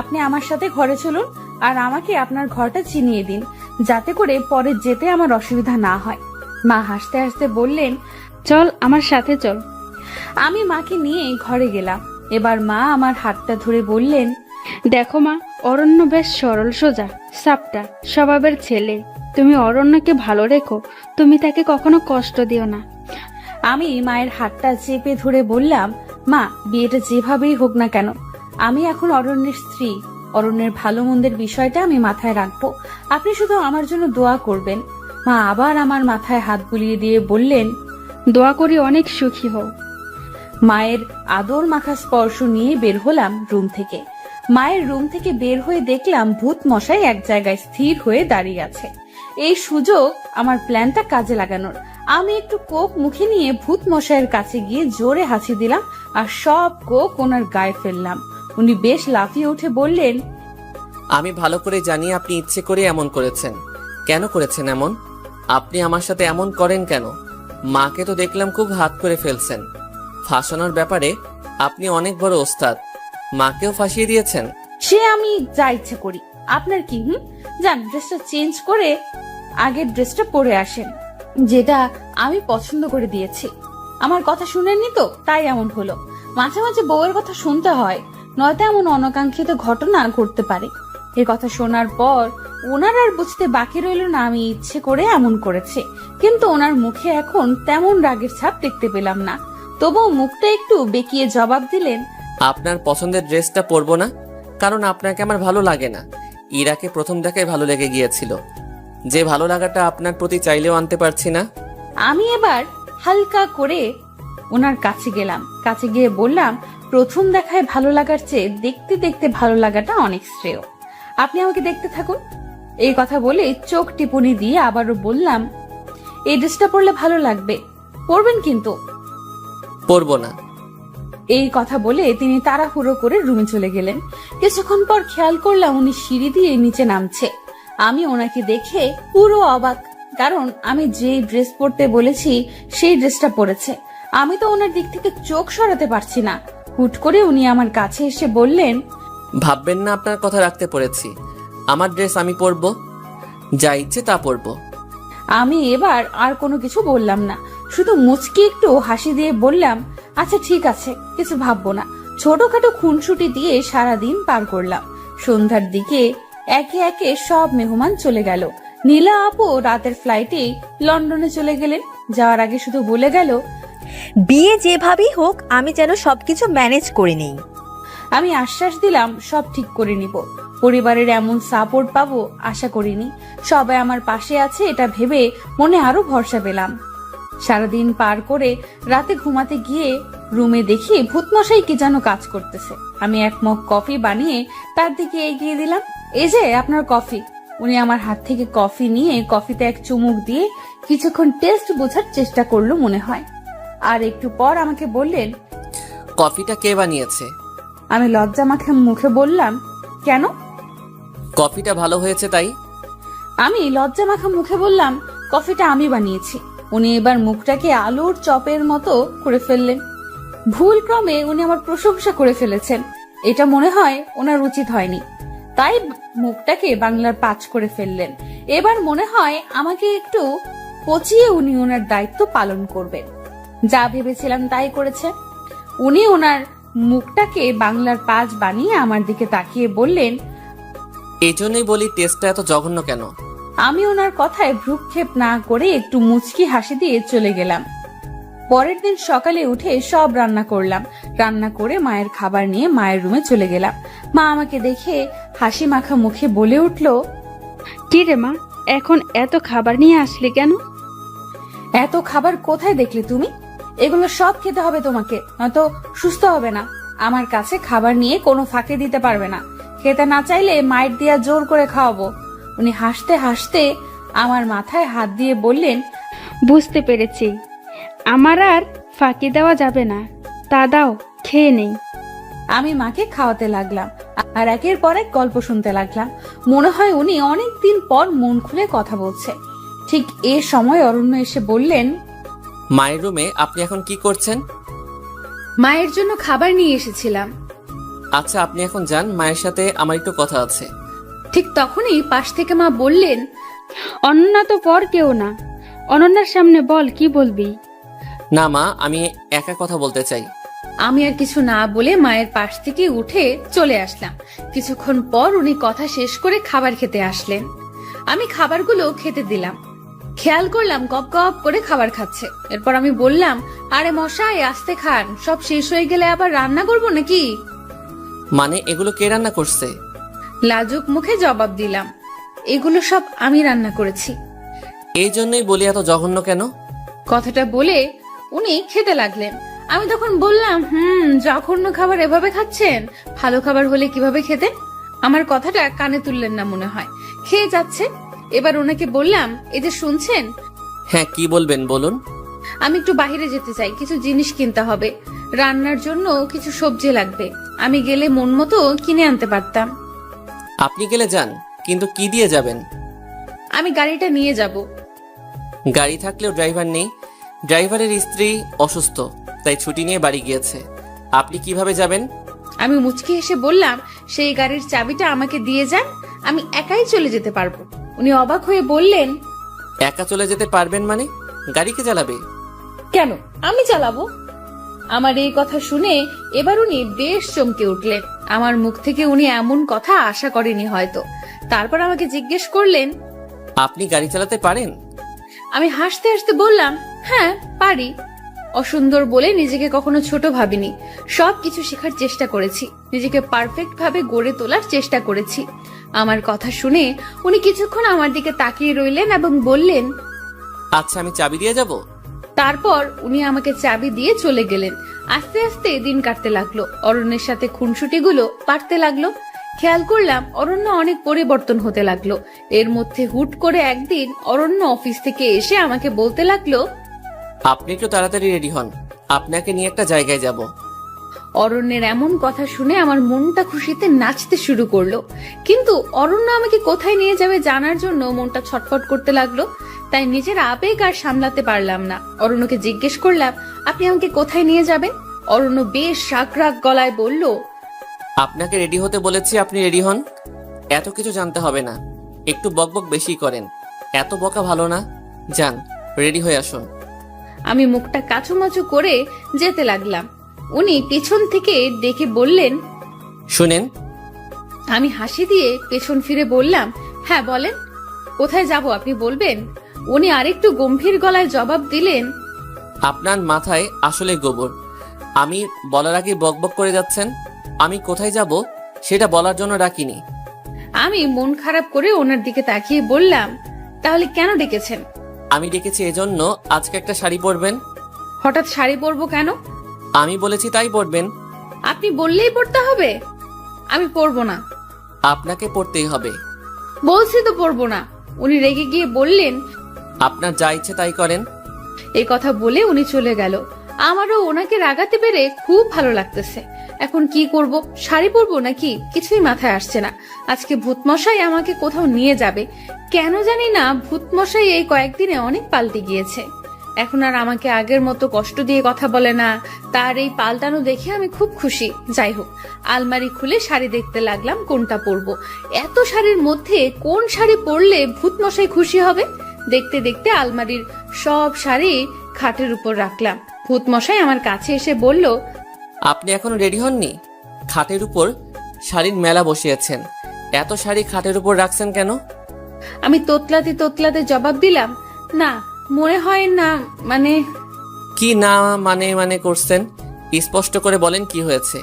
আপনি আমার সাথে ঘরে চলুন আর আমাকে আপনার ঘরটা চিনিয়ে দিন, যাতে করে পরে যেতে আমার অসুবিধা না হয়। মা হাসতে হাসতে বললেন, চল আমার সাথে চল। আমি মাকে নিয়ে ঘরে গেলাম। এবার মা আমার হাতটা ধরে বললেন, দেখো মা, অরণ্য বেশ সরল সোজা সাপটা স্বভাবের ছেলে। তুমি অরণ্যকে ভালো রেখো, তুমি তাকে কখনো কষ্ট দিও না। আমি মায়ের হাতটা চেপে ধরে বললাম, মা, বিয়েটা যেভাবেই হোক না কেন, আমি এখন অরণ্যের স্ত্রী। অরণ্যের ভালো মন্দের বিষয়টা আমি মাথায় রাখবো। আপনি শুধু আমার জন্য দোয়া করবেন। মা আবার আমার মাথায় হাত বুলিয়ে দিয়ে বললেন, দোয়া করি অনেক সুখী হও। মায়ের আদর মাখা স্পর্শ নিয়ে বের হলাম রুম থেকে। মায়ের রুম থেকে বের হয়ে দেখলাম ভূত মশাই এক জায়গায় স্থির হয়ে দাঁড়িয়ে আছে। এই সুযোগ আমার প্ল্যানটা কাজে লাগানোর। আমি একটু কোক মুখে নিয়ে ভূত মশাইয়ের কাছে গিয়ে জোরে হাসি দিলাম আর সব কোক ওনার গায়ে ফেললাম। উনি বেশ লাফিয়ে উঠে বললেন, আমি ভালো করে জানি আপনি ইচ্ছে করে এমন করেছেন। কেন করেছেন এমন? আপনি আমার সাথে এমন করেন কেন? মাকে তো দেখলাম খুব হাত করে ফেলছেন। ফাঁসানোর ব্যাপারে আপনি অনেক বড় ওস্তাদ। মাকেও ফাঁসিয়ে দিয়েছেন। সে আমি যা ইচ্ছে করি, আপনার কি? যান, ড্রেসটা চেঞ্জ করে আগের ড্রেসটা পরে আসেন, যেটা আমি পছন্দ করে দিয়েছি। আমার কথা শুনেননি তো, তাই এমন হলো। মাঝে মাঝে বউয়ের কথা শুনতে হয়, নয়তো এমন অনাকাঙ্ক্ষিত ঘটনা ঘটতে পারে। এ কথা শোনার পর ওনার আর বুঝতে বাকি রইল না আমি ইচ্ছে করে এমন করেছে। কিন্তু ওনার মুখে এখন তেমন রাগের ছাপ দেখতে পেলাম না। তবুও মুখটা একটু বেঁকিয়ে জবাব দিলেন, আপনার পছন্দের ড্রেসটা পরবো না, কারণ আপনাকে আমার ভালো লাগে না। ইরাকে প্রথম দেখায় ভালো লেগে গিয়েছিল, যে ভালো লাগাটা আপনার প্রতি চাইলেও আনতে পারছি না। আমি এবার হালকা করে ওনার কাছে গেলাম, কাছে গিয়ে বললাম, প্রথম দেখায় ভালো লাগার চেয়ে দেখতে দেখতে ভালো লাগাটা অনেক শ্রেয়। আপনি আমাকে দেখতে থাকুন। এই কথা বলে চোখ টিপুনি দিয়ে আবারও বললাম, এই ড্রেসটা পরলে ভালো লাগবে, পরবেন কিন্তু। পরবো না। এই কথা বলে তিনি তাড়াহুড়ো করে রুমে চলে গেলেন। কিছুক্ষণ পর খেয়াল করলাম উনি সিঁড়ি দিয়ে নিচে নামছে। আমি ওনাকে দেখে পুরো অবাক, কারণ আমি যে ড্রেস পরতে বলেছি সেই ড্রেসটা পরেছে। আমি তো ওনার দিক থেকে চোখ সরাতে পারছি না। হুট করে উনি আমার কাছে এসে বললেন, ভাববেন না আপনার কথা রাখতে পড়েছি। আমার ড্রেস আমি পরবো, যা ইচ্ছে তা পরবো। আমি এবার আর কোনো কিছু বললাম না, শুধু মুচকি একটু হাসি দিয়ে বললাম, আচ্ছা ঠিক আছে, কিছু ভাববো না। ছোটখাটো খুনসুটি দিয়ে সারাদিন পার করলাম। সন্ধ্যার দিকে একে একে সব মেহমান চলে গেল। নীলা আপু রাতের ফ্লাইটে লন্ডনে চলে গেলেন। যাওয়ার আগে শুধু বলে গেল, বিয়ে যেভাবেই হোক আমি যেন সবকিছু ম্যানেজ করে নেই। আমি আশ্বাস দিলাম সব ঠিক করে নিব। পরিবারের এমন সাপোর্ট পাবো আশা করিনি। সবাই আমার পাশে আছে এটা ভেবে মনে আরো ভরসা পেলাম। সারাদিন পার করে রাতে ঘুমাতে গিয়ে রুমে দেখি ভূতমশাই কি যেন কাজ করতেছে। আমি এক মগ কফি বানিয়ে তার দিকে এগিয়ে দিলাম। এই যে আপনার কফি। উনি আমার হাত থেকে কফি নিয়ে কফিতে এক চুমুক দিয়ে কিছুক্ষণ টেস্ট বোঝার চেষ্টা করলো মনে হয়। আর একটু পর আমাকে বললেন, কফিটা কে বানিয়েছে? আমি লজ্জা মাখে মুখে বললাম, কেন? কফিটা ভালো হয়েছে তাই। আমি লজ্জা মাখা মুখে বললাম, কফিটা আমি বানিয়েছি। উনি এবার মুখটাকে আলুর চপের মতো করে ফেললেন। ভুল ক্রমে উনি আমার প্রশংসা করে ফেলেছেন। এটা মনে হয় ওনার উচিত হয়নি, তাই মুখটাকে বাংলার পাঁচ করে ফেললেন। এবার মনে হয় আমাকে একটু পচিয়ে উনি ওনার দায়িত্ব পালন করবেন। যা ভেবেছিলাম তাই করেছে। উনি ওনার মুখটাকে বাংলার পাঁচ বানিয়ে আমার দিকে তাকিয়ে বললেন, এই জন্যই বলি টেস্টটা এত জঘন্য কেন। আমি ওনার কথায় ভ্রুক্ষেপ না করে একটু মুচকি হাসি দিয়ে চলে গেলাম। পরের দিন সকালে উঠে সব রান্না করলাম। রান্না করে মায়ের খাবার নিয়ে মায়ের রুমে চলে গেলাম। মা আমাকে দেখে হাসি মাখা মুখে বলে উঠল, কি রে মা, এখন এত খাবার নিয়ে আসলি কেন? এত খাবার কোথায় দেখলে তুমি? এগুলো সব খেতে হবে তোমাকে, নয়তো সুস্থ হবে না। আমার কাছে খাবার নিয়ে কোনো ফাঁকে দিতে পারবে না। খেতে না চাইলে মায়ের দিয়া জোর করে খাওয়াবো। উনি হাসতে হাসতে আমার মাথায় হাত দিয়ে বললেন, বুঝতে পেরেছি, আমার আর ফাঁকি দেওয়া যাবে না। তা দাও, খেয়ে নেই। আমি মাকে খাওয়াতে লাগলাম আর একের পর এক গল্প শুনতে লাগলাম। মনে হয় উনি অনেকদিন পর মন খুলে কথা বলছে। ঠিক এ সময় অরণ্য এসে বললেন, মায়ের রুমে আপনি এখন কি করছেন? মায়ের জন্য খাবার নিয়ে এসেছিলাম। আচ্ছা, আপনি এখন যান, মায়ের সাথে আমার একটু কথা আছে। ঠিক তখনই পাশ থেকে মা বললেন, অনন্যা তো পর কেউ না, অনন্যার সামনে বল কি বলবি। না মা, আমি একা কথা বলতে চাই। আমি আর কিছু না বলে মায়ের পাশ থেকে উঠে চলে আসলাম। কিছুক্ষণ পর উনি কথা শেষ করে খাবার খেতে আসলেন। আমি খাবারগুলো খেতে দিলাম। খেয়াল করলাম গপ গপ করে খাবার খাচ্ছে। এরপর আমি বললাম, আরে মশাই আস্তে খান, সব শেষ হয়ে গেলে আবার রান্না করবো নাকি? মানে এগুলো কে রান্না করছে? লাজুক মুখে জবাব দিলাম, এগুলো সব আমি রান্না করেছি। এই জন্যই বলি এত জঘন্য কেন। কথাটা বলে উনি খেতে লাগলেন। আমি তখন বললাম, জঘন্য খাবার এভাবে খাচ্ছেন? ভালো খাবার হলে কিভাবে খেতেন? আমার কথাটা কানে তুললেন না মনে হয়, খেয়ে যাচ্ছে। এবার ওনাকে বললাম, এই যে শুনছেন? হ্যাঁ, কি বলবেন বলুন। আমি একটু বাইরে যেতে চাই, কিছু জিনিস কিনতে হবে। রান্নার জন্য কিছু সবজি লাগবে। আমি গেলে মন মতো কিনে আনতে পারতাম। আপনি গেলে যান, কিন্তু কি দিয়ে যাবেন? আমি গাড়িটা নিয়ে যাব। গাড়ি থাকলেও ড্রাইভার নেই। ড্রাইভারের স্ত্রী অসুস্থ, তাই ছুটি নিয়ে বাড়ি গিয়েছে। আপনি কিভাবে যাবেন? আমি মুচকি হেসে বললাম, সেই গাড়ির চাবিটা আমাকে দিয়ে যান, আমি একাই চলে যেতে পারবো। উনি অবাক হয়ে বললেন, একা চলে যেতে পারবেন মানে? গাড়ি কে চালাবে? কেন আমি চালাবো? আমার এই কথা শুনে এবার উনি বেশ চমকে উঠলেন। আমার মুখ থেকে উনি এমন কথা আশা করেনি হয়তো। তারপর আমাকে জিজ্ঞেস করলেন, আপনি গাড়ি চালাতে পারেন? আমি হাসতে হাসতে বললাম, হ্যাঁ পারি। অসুন্দর বলে নিজেকে কখনো ছোট ভাবিনি। সবকিছু শেখার চেষ্টা করেছি, নিজেকে পারফেক্ট ভাবে গড়ে তোলার চেষ্টা করেছি। আমার কথা শুনে উনি কিছুক্ষণ আমার দিকে তাকিয়ে রইলেন এবং বললেন, আচ্ছা আমি চাবি দিয়ে যাব। তারপর উনি আমাকে চাবি দিয়ে চলে গেলেন। আস্তে আস্তে দিন কাটতে লাগলো, অরণ্যের সাথে খুনসুটিগুলো বাড়তে লাগলো। খেয়াল করলাম অরণ্য অনেক পরিবর্তন হতে লাগলো। এর মধ্যে হুট করে একদিন অরণ্য অফিস থেকে এসে আমাকে বলতে লাগলো, আপনি একটু তাড়াতাড়ি রেডি হন, আপনাকে নিয়ে একটা জায়গায় যাব। অরণ্যের এমন কথা শুনে আমার মনটা খুশিতে নাচতে শুরু করলো। কিন্তু অরণ্য আমাকে কোথায় নিয়ে যাবে জানার জন্য মনটা ছটফট করতে লাগলো। তাই নিজের আবেগ আর সামলাতে পারলাম না। অরণ্যকে জিজ্ঞেস করলাম, আপনি আমাকে কোথায় নিয়ে যাবেন? অরণ্য বেশ রাগ গলায় বলল, আপনাকে রেডি হতে বলেছি, আপনি রেডি হন। এত কিছু জানতে হবে না, একটু বকবক বেশি করেন, এত বকা ভালো না। যান, রেডি হয়ে আসুন। আমি মুখটা কাচুমাচু করে যেতে লাগলাম। উনি পেছন থেকে ডেকে বললেন, শুনেন। আমি হাসি দিয়ে পেছন ফিরে বললাম, হ্যাঁ বলেন, কোথায় যাব আপনি বলবেন? উনি আরেকটু গম্ভীর গলায় জবাব দিলেন, আপনার মাথায় আসলে গোবর। আমি বলার আগে বকবক করে যাচ্ছেন। আমি কোথায় যাব সেটা বলার জন্য ডাকিনি। আমি মন খারাপ করে ওনার দিকে তাকিয়ে বললাম, তাহলে কেন ডেকেছেন? আমি ডেকেছি এজন্য আজকে একটা শাড়ি পরবেন। হঠাৎ শাড়ি পরবো কেন? আমি বলেছি তাই পরবেন। আপনি বললেই পরতে হবে? আমি পরবো না। আপনাকে পরতেই হবে। বলছি তো পরবো না। উনি রেগে গিয়ে বললেন, আপনার যা ইচ্ছে তাই করেন। এই কথা বলে উনি চলে গেল। আমারও ওনাকে রাগাতে পেরে খুব ভালো লাগতেছে। এখন কি করব? শাড়ি পরবো নাকি কিছুই মাথায় আসছে না। আজকে ভূতমশাই আমাকে কোথাও নিয়ে যাবে। কেন জানি না, ভূতমশাই এই কয়েকদিনে অনেক পাল্টে গিয়েছে। এখন আর আমাকে আগের মতো কষ্ট দিয়ে কথা বলে না। তার এই পাল্টানো দেখে আমি খুব খুশি। যাই হোক, আলমারি খুলে শাড়ি দেখতে লাগলাম কোনটা পরবো। এত শাড়ির মধ্যে কোন শাড়ি পরলে ভূতমশাই খুশি হবে? দেখতে দেখতে আলমারির সব শাড়ি খাটের উপর রাখলাম। ভূতমশাই আমার কাছে এসে বলল, আপনি এখনো রেডি হননি? খাটের উপর শাড়ির মেলা বসিয়েছেন, এত শাড়ি খাটের উপর রাখছেন কেন? আমি তোতলাতে জবাব দিলাম, না মনে হয় না, মানে। কি না মানে করছেন? স্পষ্ট করে বলেন কি হয়েছে।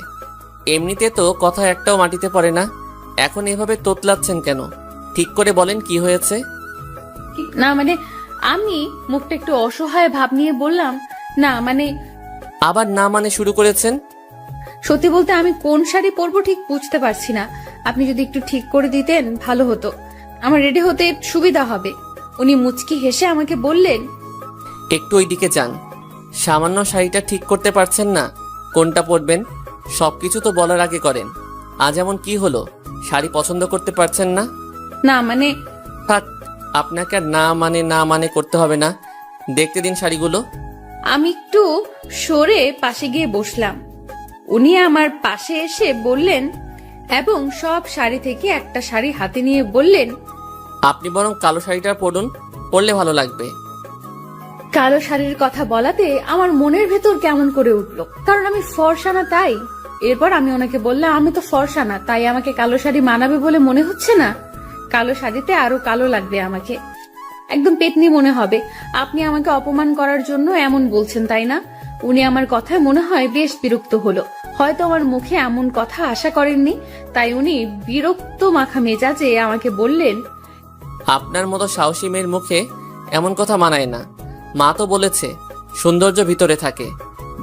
এমনিতে তো কথা একটাও মাটিতে পড়ে না, এখন এভাবে তোতলাচ্ছেন কেন? ঠিক করে বলেন কি হয়েছে। না মানে, আমি মুখটা একটু অসহায় ভাব নিয়ে বললাম, না মানে। আবার না মানে শুরু করেছেন। সত্যি বলতে আমি কোন শাড়ি পরবো ঠিক বুঝতে পারছি না। আপনি যদি একটু ঠিক করে দিতেন ভালো হতো, আমার রেডি হতে সুবিধা হবে। উনি মুচকি হেসে আমাকে বললেন, একটু ওইদিকে যান। সামান্য শাড়িটা ঠিক করতে পারছেন না কোনটা পরবেন? সবকিছু তো বলার আগে করেন। আজ এমন কি হলো, শাড়ি পছন্দ করতে পারছেন না? না মানে। থাক, আপনাকে আর না মানে করতে হবে না। দেখতে দিন শাড়িগুলো। আমি একটু সরে পাশে গিয়ে বসলাম। উনি আমার পাশে এসে বললেন এবং সব শাড়ি থেকে একটা শাড়ি হাতে নিয়ে বললেন, আপনি বরং কালো শাড়িটা পরুন, পরলে ভালো লাগবে। কালো শাড়ির কথা বলাতে আমার মনের ভেতর কেমন করে উঠলো, কারণ আমি ফর্সা না তাই। এরপর আমি ওনাকে বললাম, আমি তো ফর্সা না, তাই আমাকে কালো শাড়ি মানাবে বলে মনে হচ্ছে না। কালো শাড়িতে আরো কালো লাগবে আমাকে, একদম পেতনি মনে হবে। আপনি আমাকে অপমান করার জন্য এমন বলছেন তাই না? উনি আমার কথায় মনে হয় বেশ বিরক্ত হলো। হয়তো আমার মুখে এমন কথা আশা করেননি, তাই উনি বিরক্ত মাখা মেজাজে আমাকে বললেন, আপনার মতো সাহসী মেয়ের মুখে এমন কথা মানায় না। মা তো বলেছে সৌন্দর্য ভিতরে থাকে,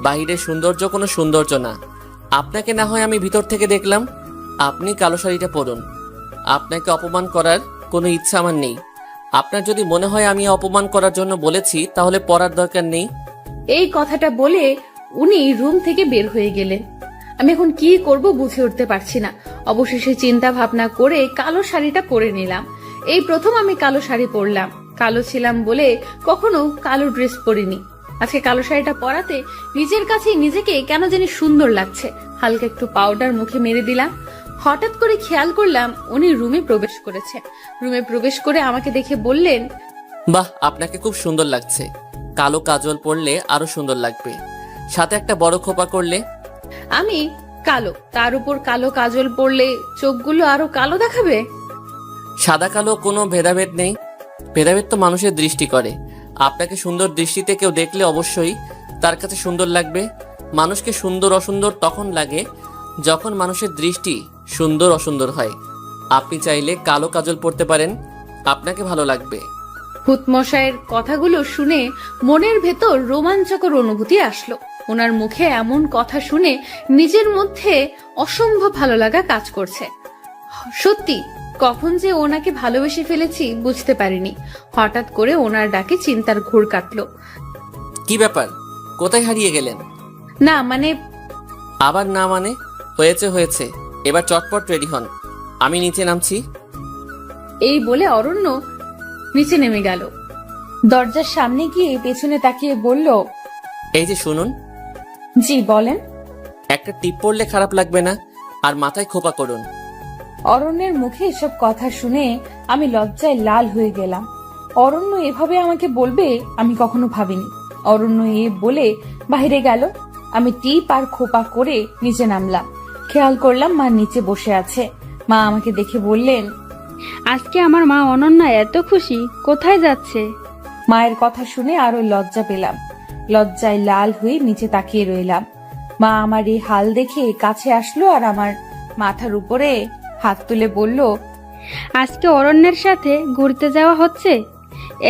বাহিরের সৌন্দর্য কোনো সৌন্দর্য না। আপনাকে না হয় আমি ভিতর থেকে দেখলাম। আপনি কালো শাড়িটা পরুন। আপনাকে অপমান করার কোনো ইচ্ছা আমার নেই। আপনার যদি মনে হয় আমি অপমান করার জন্য বলেছি, তাহলে পরার দরকার নেই। এই কথাটা বলে উনি রুম থেকে বের হয়ে গেলেন। আমি এখন কি করব বুঝে উঠতে পারছি না। অবশেষে চিন্তা ভাবনা করে কালো শাড়িটা পরে নিলাম। এই প্রথম আমি কালো শাড়ি পরলাম। কালো ছিলাম বলে কখনো কালো ড্রেস পরিনি। আজকে কালো শাড়িটা পরাতে নিজের কাছে নিজেকে কেন জানি সুন্দর লাগছে। হালকা একটু পাউডার মুখে মেরে দিলাম। হঠাৎ করে খেয়াল করলাম উনি রুমে প্রবেশ করেছে। রুমে প্রবেশ করে আমাকে দেখে বললেন, বাহ, আপনাকে খুব সুন্দর লাগছে। কালো কাজল পরলে আরো সুন্দর লাগবে, সাথে একটা বড় খোপা করলে। আমি কালো, তার উপর কালো কাজল পরলে চোখগুলো আরো কালো দেখাবে। সাদা কালো কোনো ভেদাভেদ নেই, ভেদাভেদ তো মানুষের দৃষ্টি করে। আপনাকে সুন্দর দৃষ্টিতে কেউ দেখলে অবশ্যই তার কাছে সুন্দর লাগবে। মানুষকে সুন্দর অসুন্দর তখন লাগে যখন মানুষের দৃষ্টি সুন্দর অসুন্দর হয়। আপনি চাইলে কালো কাজল পরতে পারেন, আপনাকে ভালো লাগবে। ভূতমশাইয়ের কথাগুলো শুনে মনের ভেতর রোমাঞ্চকর অনুভূতি আসলো। ওনার মুখে এমন কথা শুনে নিজের মধ্যে অসম্ভব ভালো লাগা কাজ করছে। সত্যি কখন যে ওনাকে ভালোবেসে ফেলেছি বুঝতে পারিনি। হঠাৎ করে ওনার ডাকে চিন্তার ঘোর কাটলো। কি ব্যাপার, কোথায় হারিয়ে গেলেন? না মানে আবার না মানে? হয়েছে হয়েছে, এবার চটপট রেডি হন, আমি নিচে নামছি। এই বলে অরণ্য নিচে নেমে গেল। দরজার সামনে গিয়ে পেছনে তাকিয়ে বলল, এই যে শুনুন। জি বলেন। একটা টিপ পড়লে খারাপ লাগবে না, আর মাথায় খোপা করুন। অরণ্যের মুখে এসব কথা শুনে আমি লজ্জায় লাল হয়ে গেলাম। অরণ্য এভাবে আমাকে বলবে আমি কখনো ভাবিনি। অরণ্য এ বলে বাইরে গেল। আমি টিপ আর খোপা করে নিচে নামলাম। খেয়াল করলাম মা নিচে বসে আছে। মা আমাকে দেখে বললেন, আজকে আমার মা অনন্যা এত খুশি, কোথায় যাচ্ছে? মায়ের কথা শুনে আরো লজ্জা পেলাম। লজ্জায় লাল হয়ে নিচে তাকিয়ে রইলাম। মা আমার এই হাল দেখে কাছে আসলো আর আমার মাথার উপরে হাত তুলে বলল, আজকে অরণ্যের সাথে ঘুরতে যাওয়া হচ্ছে,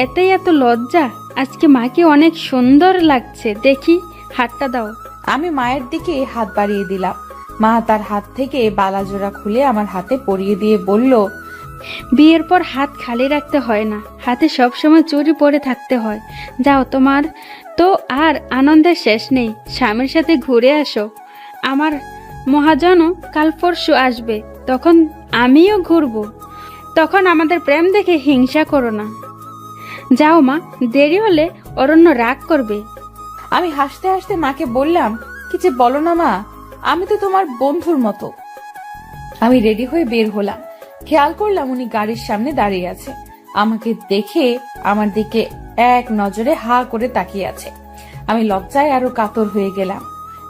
এতেই এত লজ্জা? আজকে মাকে অনেক সুন্দর লাগছে, দেখি হাতটা দাও। আমি মায়ের দিকে হাত বাড়িয়ে দিলাম। মা তার হাত থেকে বালাজোড়া খুলে আমার হাতে পরিয়ে দিয়ে বলল, বিয়ের পর হাত খালি রাখতে হয় না, হাতে সবসময় চুড়ি পরে থাকতে হয়। যাও, তোমার তো আর আনন্দের শেষ নেই, স্বামীর সাথে ঘুরে আসো। আমার মহাজনও কাল পরশু আসবে, তখন আমিও ঘুরবো। তখন আমাদের প্রেম দেখে হিংসা করো না। যাও মা, দেরি হলে অরণ্য রাগ করবে। আমি হাসতে হাসতে মাকে বললাম, কি যে বলো না মা, আমি তো তোমার বন্ধুর মতো। আমি রেডি হয়ে বের হলাম। খেয়াল করলাম উনি গাড়ির সামনে দাঁড়িয়ে আছে। আমাকে দেখে আমার দিকে এক নজরে হা করে তাকিয়ে আছে। আমি লজ্জায় আরো কাতর হয়ে গেলাম।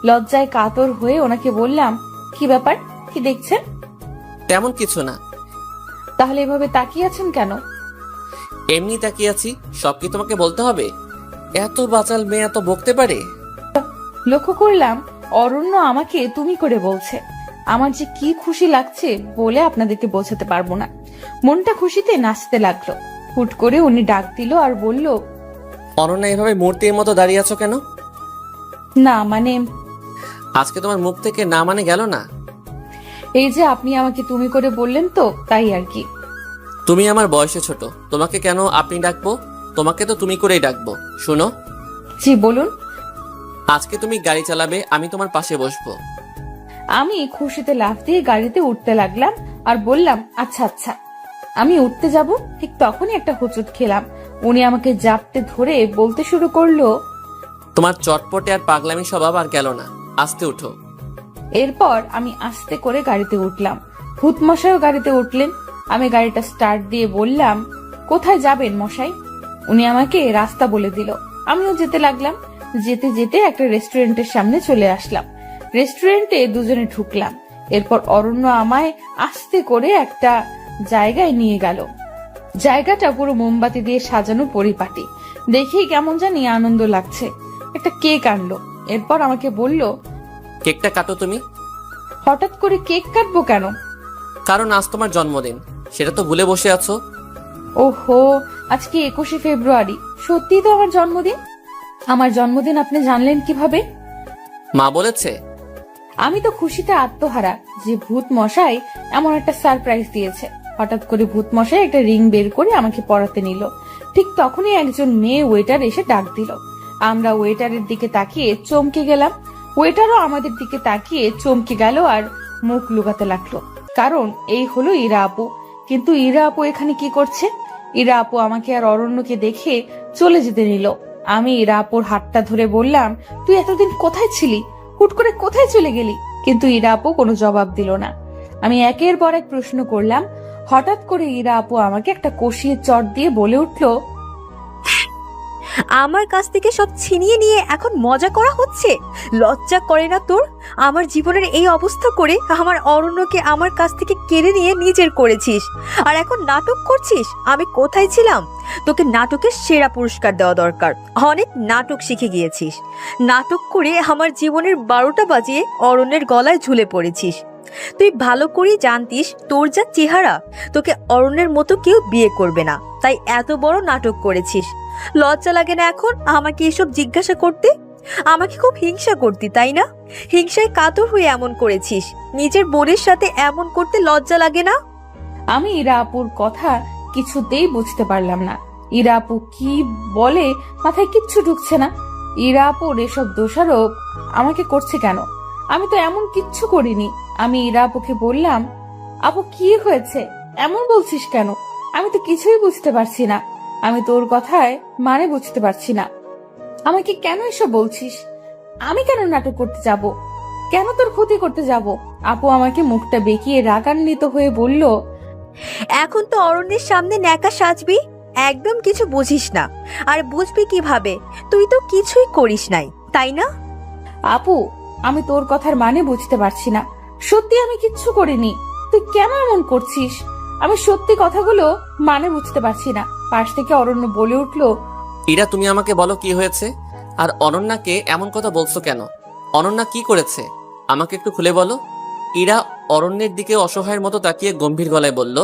লজ্জায় কাতর হয়ে ওনাকে বললাম, কি ব্যাপার, কি দেখছেন? তেমন কিছু না। তাহলে এভাবে তাকিয়ে আছেন কেন? এমনি তাকিয়ে আছি। সব কি তোমাকে বলতে হবে? এত বাচাল মেয়ে এত বকতে পারে? লক্ষ্য করলাম অরণ্য আমাকে তুমি করে বলছে। আমার যে কি খুশি লাগছে বলে আপনাদেরকে বোঝাতে পারবো না। মনটা খুশিতে নাচতে লাগলো। হুট করে উনি ডাক দিল আর বলল, অনন্যা, এভাবে মূর্তির মতো দাঁড়িয়ে আছো কেন? না মানে আজকে তোমার মুখ থেকে না মানে গেল না। এই যে আপনি আমাকে তুমি করে বললেন তো, তাই আর কি। তুমি আমার বয়সে ছোট, তোমাকে কেন আপনি ডাকবো? তোমাকে তো তুমি করেই ডাকবো। শুনো, জি বলুন। আজকে তুমি গাড়ি চালাবে, আমি তোমার পাশে বসবো। আমি খুশিতে লাফ দিয়ে গাড়িতে উঠতে লাগলাম আর বললাম, আচ্ছা আচ্ছা। আমি উঠতে যাব, ঠিক তখনই একটা হোঁচট খেলাম। উনি আমাকে জাপটে ধরে বলতে শুরু করলো, তোমার চটপটে আর পাগলামি স্বভাব আর গেল না, আস্তে উঠো। এরপর আমি আস্তে করে গাড়িতে উঠলাম। ভূত মশাইও গাড়িতে উঠলেন। আমি গাড়িটা স্টার্ট দিয়ে বললাম, কোথায় যাবেন মশাই? উনি আমাকে রাস্তা বলে দিল। আমিও যেতে লাগলাম। যেতে যেতে একটা রেস্টুরেন্টের সামনে চলে আসলাম। রেস্টুরেন্টে দুজনে ঢুকলাম। এরপর অরণ্য আমায় আস্তে করে একটা জায়গায় নিয়ে গেল। জায়গাটা পুরো মোমবাতি দিয়ে সাজানো পরিপাটি। দেখেই কেমন জানি আনন্দ লাগছে। একটা কেক আনলো। এরপর আমাকে বলল, কেকটা কাটো তুমি। হঠাৎ করে কেক কাটবো কেন? কারণ আজ তোমার জন্মদিন, সেটা তো ভুলে বসে আছো। ওহো, আজকে 21শে ফেব্রুয়ারি। সত্যিই তো আমার জন্মদিন। আমার জন্মদিন আপনি জানলেন কিভাবে? মা বলেছে। আমি তো খুশিতে আত্মহারা যে ভূত মশাই এমন একটা সারপ্রাইজ দিয়েছে। হঠাৎ করে ভূত মশাই একটা রিং বের করে আমাকে পরাতে নিল। ঠিক তখনই একজন মেয়ে ওয়েটার এসে ডাক দিল। আমরা ওয়েটারের দিকে তাকিয়ে চমকে গেলাম। ওয়েটারও আমাদের দিকে তাকিয়ে চমকে গেল আর মুখ লুকাতে লাগলো। কারণ এই হলো ইরা আপু। কিন্তু ইরা আপু এখানে কি করছে? ইরা আপু আমাকে আর অরণ্যকে দেখে চলে যেতে নিল। আমি ইরা আপুর হাতটা ধরে বললাম, তুই এতদিন কোথায় ছিলি? হুট করে কোথায় চলে গেলি? কিন্তু ইরা আপু কোনো জবাব দিল না। আমি একের পর এক প্রশ্ন করলাম। হঠাৎ করে ইরা আপু আমাকে একটা কষিয়ে চট দিয়ে বলে উঠল, আমার কাছ থেকে সব ছিনিয়ে নিয়ে এখন মজা করা হচ্ছে। লজ্জা করে না তোর? আমার জীবনের এই অবস্থা করে আমার অরণ্যকে আমার কাছ থেকে কেড়ে নিয়ে নিজের করেছিস, আর এখন নাটক করছিস। আমি কোথায় ছিলাম? তোকে নাটকের সেরা পুরস্কার দেওয়া দরকার। অনেক নাটক শিখে গিয়েছিস। নাটক করে আমার জীবনের 12টা বাজিয়ে অরণ্যের গলায় ঝুলে পড়েছিস। তুই ভালো করেই জানতিস তোর যা চেহারা, তোকে অরণ্যের মতো কেউ বিয়ে করবে না, তাই এত বড় নাটক করেছিস। লজ্জা লাগে না এখন আমাকে এসব জিজ্ঞাসা করতে? আমাকে খুব হিংসা করতি, তাই না? হিংসায় কাতর হয়ে এমন করেছিস। নিজের বোনের সাথে এমন করতে লজ্জা লাগে না? আমি ইরা আপুর কথা কিছুতেই বুঝতে পারলাম না। ইরা আপু কি বলে মাথায় কিচ্ছু ঢুকছে না। ইরা আপুর এসব দোষারোপ আমাকে করছে কেন? আমি তো এমন কিচ্ছু করিনি। আমি ইরা আপুকে বললাম, আপু কি হয়েছে, এমন বলছিস কেন? আমি তো কিছুই বুঝতে পারছি না। আমি তোর কথায় মানে বুঝতে পারছি না। আমাকে কেন এসব বলছিস? আমি কেন নাটক করতে যাব? কেন তোর ক্ষতি করতে যাব? আপু আমাকে মুখটা বেঁকিয়ে রাগান্বিত হয়ে বলল, এখন তো অরণ্যের সামনে ন্যাকা সাজবি? একদম কিছু বুঝিস না। আর বুঝবি কিভাবে? তুই তো কিছুই করিস নাই, তাই না? আপু আমি তোর কথার মানে বুঝতে পারছি না। সত্যি আমি কিচ্ছু করিনি। তুই কেন এমন করছিস? আমি সত্যি কথাগুলো মানে বুঝতে পারছি না। পাশ থেকে অরণ্য বলে উঠলো, ইরা, তুমি আমাকে বলো কি হয়েছে? আর অনন্যাকে এমন কথা বলছো কেন? অনন্যা কি করেছে আমাকে একটু খুলে বলো। ইরা অরণ্যের দিকে অসহায়ের মতো তাকিয়ে গম্ভীর গলায় বলল,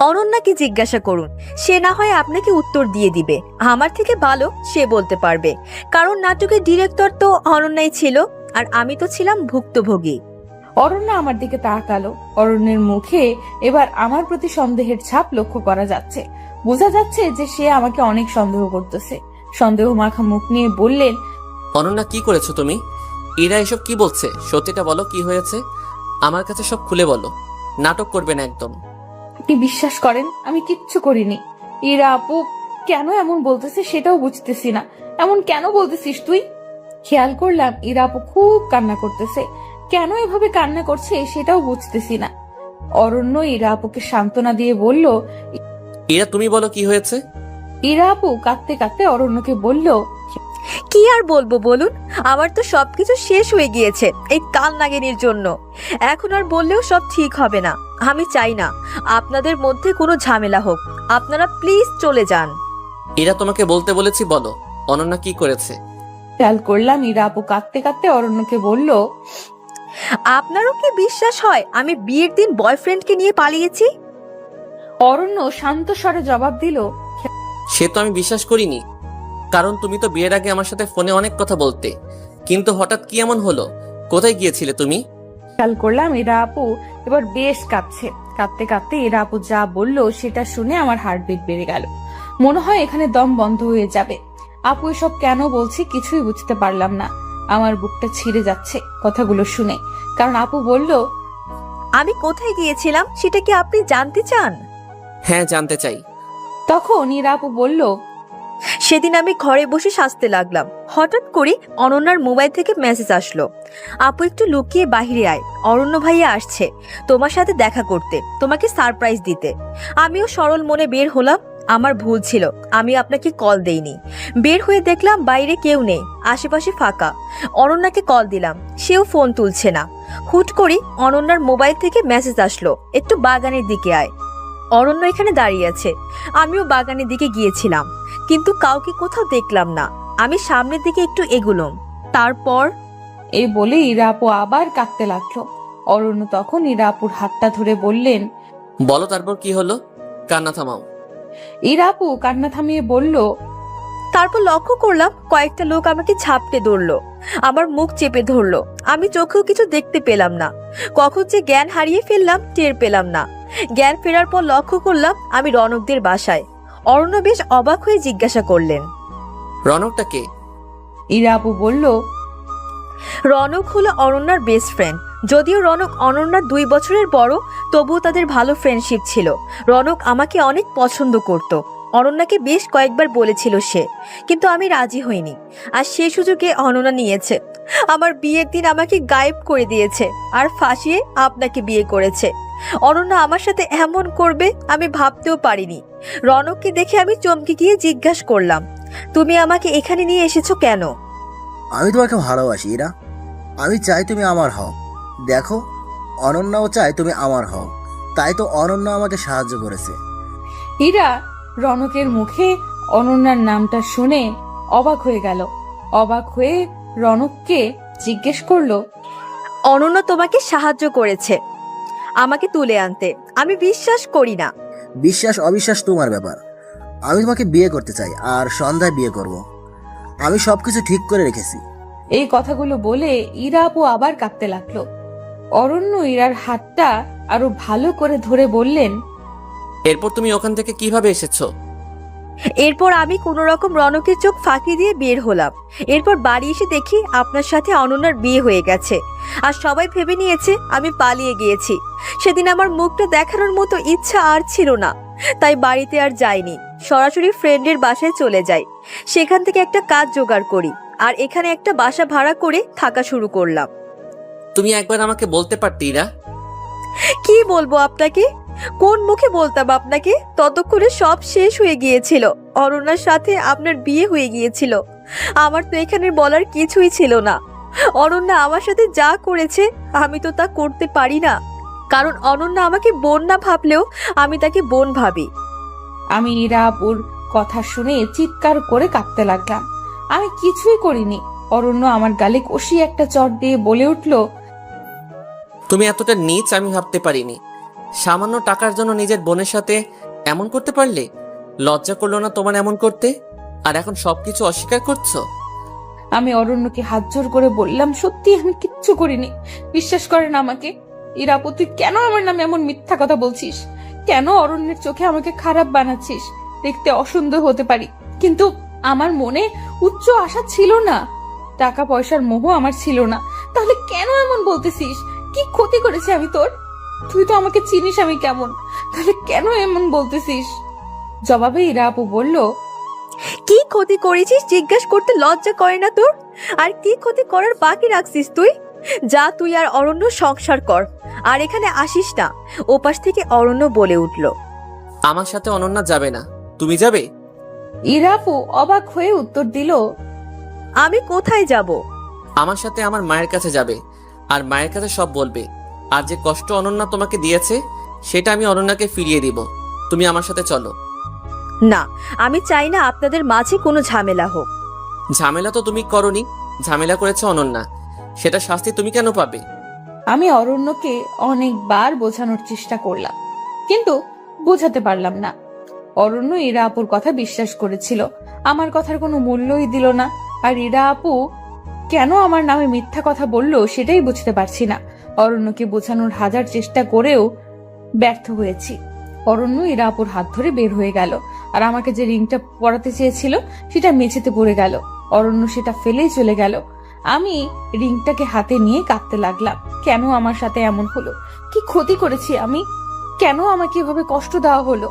অনন্যাকে জিজ্ঞাসা করুন, সে না হয় আপনাকে উত্তর দিয়ে দিবে। আমার থেকে ভালো সে বলতে পারবে, কারণ নাটকের ডিরেক্টর তো অনন্যাই ছিল, আর আমি তো ছিলাম ভুক্তভোগী। অরণ্য আমার দিকে তাকালো। অরণ্যের মুখে এবার আমার প্রতি সন্দেহের ছাপ লক্ষ্য করা যাচ্ছে। বোঝা যাচ্ছে যে সে আমাকে অনেক সন্দেহ করতেছে। সন্দেহ মাখা মুখ নিয়ে বললেন, অনন্যা কি করেছো তুমি? ইরা এসব কি বলছে? সত্যিটা বলো, কি হয়েছে? আমার কাছে সব খুলে বলো। নাটক করবে না একদম। আপনি বিশ্বাস করেন আমি কিচ্ছু করিনি। ইরা আপু কেন এমন বলতেছে সেটাও বুঝতেছি না। এমন কেন বলতেছিস তুই? খেয়াল করলাম ইরা আপু খুব কান্না করতেছে। কেন এভাবে কান্না করছে সেটাও বুঝতেছি না। অরণ্য ইরা আপুকে সান্ত্বনা দিয়ে বলল, ইরা তুমি বলো কি হয়েছে? ইরা আপু কাঁদতে কাঁদতে অরণ্যকে বলল, কি আর বলবো বলুন? আমার তো সবকিছু শেষ হয়ে গিয়েছে এই কাল নাগিনীর জন্য। এখন আর বললেও সব ঠিক হবে না। আমি চাই না আপনাদের মধ্যে কোনো ঝামেলা হোক। আপনারা প্লিজ চলে যান। ইরা তোমাকে বলতে বলেছি, বলো অনন্যা কি করেছে? খেয়াল করলাম ইরা আপু কাঁদতে কাঁদতে অরণ্যকে বলল, আপনারও কি বিশ্বাস হয় আমি বিয়ের দিন বয়ফ্রেন্ডকে নিয়ে পালিয়েছি? অরণ্য শান্ত স্বরে জবাব দিল, সে তো আমি বিশ্বাস করিনি, কারণ তুমি তো বিয়ের আগে আমার সাথে ফোনে অনেক কথা বলতে, কিন্তু হঠাৎ কি এমন হলো? কোথায় গিয়েছিলে তুমি? খেয়াল করলাম ইরা আপু এবার বেশ কাঁদছে। কাঁদতে কাঁদতে ইরা আপু যা বললো সেটা শুনে আমার হার্টবিট বেড়ে গেল। মনে হয় এখানে দম বন্ধ হয়ে যাবে। আপু এসব কেন বলছি কিছুই বুঝতে পারলাম না। আমার বুকটা ছিঁড়ে যাচ্ছে কথাগুলো শুনে। কারণ আপু বলল, আমি কোথায় গিয়েছিলাম সেটা কি আপনি জানতে চান? হ্যাঁ, জানতে চাই। তখন ইরা আপু বলল, সেদিন আমি ঘরে বসে সাজতে লাগলাম। হঠাৎ করে অনন্যার মোবাইল থেকে মেসেজ আসলো, আপু একটু লুকিয়ে বাহিরে আয়, অরণ্য ভাইয়া আসছে তোমার সাথে দেখা করতে, তোমাকে সারপ্রাইজ দিতে। আমিও সরল মনে বের হলাম। আমার ভুল ছিল, আমি আপনাকে কল দেইনি। বের হয়ে দেখলাম বাইরে কেউ নেই, আশেপাশে ফাঁকা। অনন্যাকে কল দিলাম, সেও ফোন তুলছে না। হুট করে অনন্যার মোবাইল থেকে মেসেজ আসলো, একটু বাগানের দিকে আয়। অরণ্য এখানে দাঁড়িয়ে আছে। আমিও বাগানের দিকে গিয়েছিলাম, কিন্তু কাউকে কোথাও দেখলাম না। আমি সামনের দিকে একটু এগুলাম, তারপর এই বলে ইরা আপু আবার কাঁদতে লাগলো। অরণ্য তখন ইরা আপুর হাতটা ধরে বললেন, বলো তারপর কি হলো? কান্না থামাও। ইরা আপু কান্না থামিয়ে বলল, তারপর লক্ষ্য করলাম কয়েকটা লোক আমাকে ঝাপটে ধরলো, আমার মুখ চেপে ধরলো। আমি চোখেও কিছু দেখতে পেলাম না। কখন যে জ্ঞান হারিয়ে ফেললাম টের পেলাম না। জ্ঞান ফেরার পর লক্ষ্য করলাম আমি রনকদের বাসায়। অরণ্য বেশ অবাক হয়ে জিজ্ঞাসা করলেন, রনকটা কে? ইরা আপু বলল, রনক হলো অনন্যার বেস্ট ফ্রেন্ড। যদিও রনক অনন্যার 2 বছরের বড়, তবুও তাদের ভালো ফ্রেন্ডশিপ ছিল। রনক আমাকে অনেক পছন্দ করত। অনন্যাকে বেশ কয়েকবার বলেছিল সে, কিন্তু আমি রাজি হইনি। আর সে সুযোগে অনন্যা নিয়েছে। আমার বিয়ের দিন আমাকে গায়েব করে দিয়েছে, আর ফাঁসিয়ে আপনাকে বিয়ে করেছে। অনন্যা আমার সাথে এমন করবে আমি ভাবতেও পারিনি। রনককে দেখে আমি চমকে গিয়ে জিজ্ঞাসা করলাম, তুমি আমাকে এখানে নিয়ে এসেছো কেন? আমি তোমাকে ভালোবাসি ইরা। আমি চাই তুমি আমার হও। দেখো, অনন্যাও চাই তুমি আমার হও। তাই তো অনন্যা আমাকে সাহায্য করেছে। ইরা রনকের মুখে অনন্যার নামটা শুনে অবাক হয়ে গেল। অবাক হয়ে রনককে জিজ্ঞেস করলো, অনন্য তোমাকে সাহায্য করেছে আমাকে তুলে আনতে? আমি বিশ্বাস করি না। বিশ্বাস অবিশ্বাস তোমার ব্যাপার। আমি তোমাকে বিয়ে করতে চাই, আর সন্ধ্যায় বিয়ে করব। আমি সবকিছু ঠিক করে রেখেছি। এই কথাগুলো বলে ইরা আপু আবার কাঁদতে লাগলো। অরণ্য ইরার হাতটা আরো ভালো করে ধরে বললেন, এরপর তুমি ওখান থেকে কিভাবে এসেছো? এরপর আমি কোনো রকম রনকের চোখ ফাঁকি দিয়ে বের হলাম। এরপর বাড়ি এসে দেখি আপনার সাথে অনন্যার বিয়ে হয়ে গেছে, আর সবাই ভেবে নিয়েছে আমি পালিয়ে গিয়েছি। সেদিন আমার মুখটা দেখানোর মতো ইচ্ছা আর ছিল না, তাই বাড়িতে আর যাইনি। সরাসরি ফ্রেন্ডের বাসায় চলে যাই। সেখান থেকে একটা কাজ জোগাড় করি, আর এখানে একটা বাসা ভাড়া করে থাকা শুরু করলাম। তুমি একবার আমাকে বলতে পারতে ইরা। কি বলবো আপনাকে? কোন মুখে বলতাম আপনাকে? ততক্ষণে সব শেষ হয়ে গিয়েছিল। অরণ্যার সাথে আপনার বিয়ে হয়ে গিয়েছিল। আমার তো এখানে বলার কিছুই ছিল না। অনন্যা আমার সাথে যা করেছে আমি তো তা করতে পারি না, কারণ অনন্যা আমাকে বোন না ভাবলেও আমি তাকে বোন ভাবি। আমি ইরা আপুর কথা শুনে চিৎকার করে কাঁদতে লাগলাম। আমি কিছুই করিনি। অরণ্য আমার গালে কষিয়ে একটা চট দিয়ে বলে উঠলো, তুমি এতটা নীচ আমি ভাবতে পারিনি। সামান্য টাকার জন্য নিজের বোনের সাথে এমন করতে পারলে? লজ্জা করলো না তোমার এমন করতে? আর এখন সবকিছু অস্বীকার করছো? আমি অরণ্যকে হাত জোর করে বললাম, সত্যি আমি কিচ্ছু করিনি, বিশ্বাস করেন আমাকে। ইরা আপু, তুই কেন আমার নামে এমন মিথ্যা কথা বলছিস? কেন অরণ্যের চোখে আমাকে খারাপ বানাচ্ছিস? দেখতে অসুন্দর হতে পারি, কিন্তু আমার মনে উচ্চ আশা ছিল না। টাকা পয়সার মোহ আমার ছিল না। তাহলে কেন এমন বলতেছিস? কি ক্ষতি করেছি আমি তোর? তুই তো আমাকে চিনিস আমি কেমন, তাহলে কেন এমন বলতেছিস? জবাবে ইরা আপু বলল, কি ক্ষতি করেছিস জিজ্ঞেস করতে লজ্জা করে না তোর? আর কি ক্ষতি করার বাকি রাখছিস তুই? যা, তুই আর অরণ্য সংসার কর, আর এখানে আসিস না। ওপাশ থেকে অরণ্য বলে উঠল, আমার সাথে অনন্যা যাবে না, তুমি যাবে? ইরা আপু অবাক হয়ে উত্তর দিল, আমি কোথায় যাব? আমার সাথে আমার মায়ের কাছে যাবে, আর মায়ের কাছে সব বলবে। আর যে কষ্ট অনন্যা তোমাকে দিয়েছে সেটা আমি অনন্যাকে ফিরিয়ে দিব। তুমি আমার সাথে চলো। না, আমি চাই না আপনাদের মাঝে কোনো ঝামেলা হোক। ঝামেলা তো তুমি করনি, ঝামেলা করেছে অনন্যা। সেটা শাস্তি তুমি কেন পাবে? আমি অরণ্যকে অনেকবার বোঝানোর চেষ্টা করলাম, কিন্তু বোঝাতে পারলাম না। অরণ্য ইরা আপুর কথা বিশ্বাস করেছিল, আমার কথার কোনো মূল্যই দিল না। আর ইরা আপু কেন আমার নামে মিথ্যা কথা বললো সেটাই বুঝতে পারছি না। অরণ্যকে বোঝানোর হাজার চেষ্টা করেও ব্যর্থ হয়েছি। অরণ্য ইরা আপুর হাত ধরে বের হয়ে গেল, আর আমাকে যে রিংটা পরাতে চেয়েছিল সেটা মেঝেতে পড়ে গেল। অরণ্য সেটা ফেলেই চলে গেল। আমি রিংটাকে হাতে নিয়ে কাঁদতে লাগলাম। কেন আমার সাথে এমন হলো? কি ক্ষতি করেছি আমি? কেন আমাকে এভাবে কষ্ট দেওয়া হলো?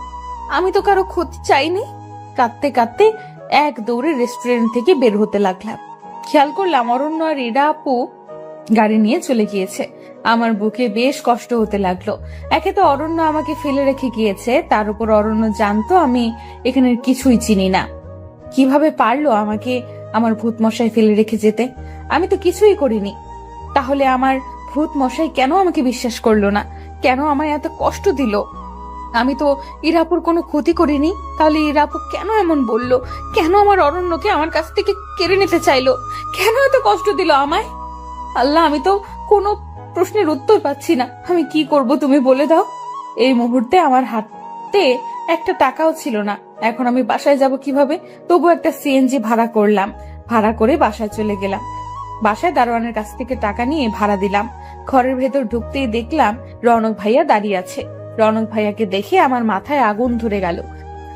আমি তো কারো ক্ষতি চাইনি। কাঁদতে কাঁদতে এক দৌড়ে রেস্টুরেন্ট থেকে বের হতে লাগলাম। খেয়াল করলাম অরণ্য আর ইরা আপু গাড়ি নিয়ে চলে গিয়েছে। আমার বুকে বেশ কষ্ট হতে লাগলো। একে তো অরণ্য আমাকে ফেলে রেখে গিয়েছে, তার উপর অরণ্য জানতো আমি এখানে কিছুই চিনি না। কিভাবে পারলো আমাকে আমার ভূত মশাই ফেলে রেখে যেতে? আমি তো কিছুই করিনি। তাহলে আমার ভূত মশাই কেন আমাকে বিশ্বাস করলো না? কেন আমায় এত কষ্ট দিল? আমি তো ইরাপুর কোনো ক্ষতি করিনি, তাহলে ইরাপু কেন এমন বলল? কেন আমার অরণ্যকে আমার কাছ থেকে কেড়ে নিতে চাইলো? কেন এত কষ্ট দিল আমায়? আল্লাহ, আমি তো কোনো প্রশ্নের উত্তর পাচ্ছি না। আমি কি করব তুমি বলে দাও। এই মুহূর্তে আমার হাতে একটা টাকাও ছিল না। এখন আমি বাসায় যাব কিভাবে? তবু একটা সিএনজি ভাড়া করলাম, ভাড়া করে বাসায় চলে গেলাম। বাসায় দারোয়ানের কাছ থেকে টাকা নিয়ে ভাড়া দিলাম। ঘরের ভেতর ঢুকতেই দেখলাম রনক ভাইয়া দাঁড়িয়ে আছে। রনক ভাইয়াকে দেখে আমার মাথায় আগুন ধরে গেল,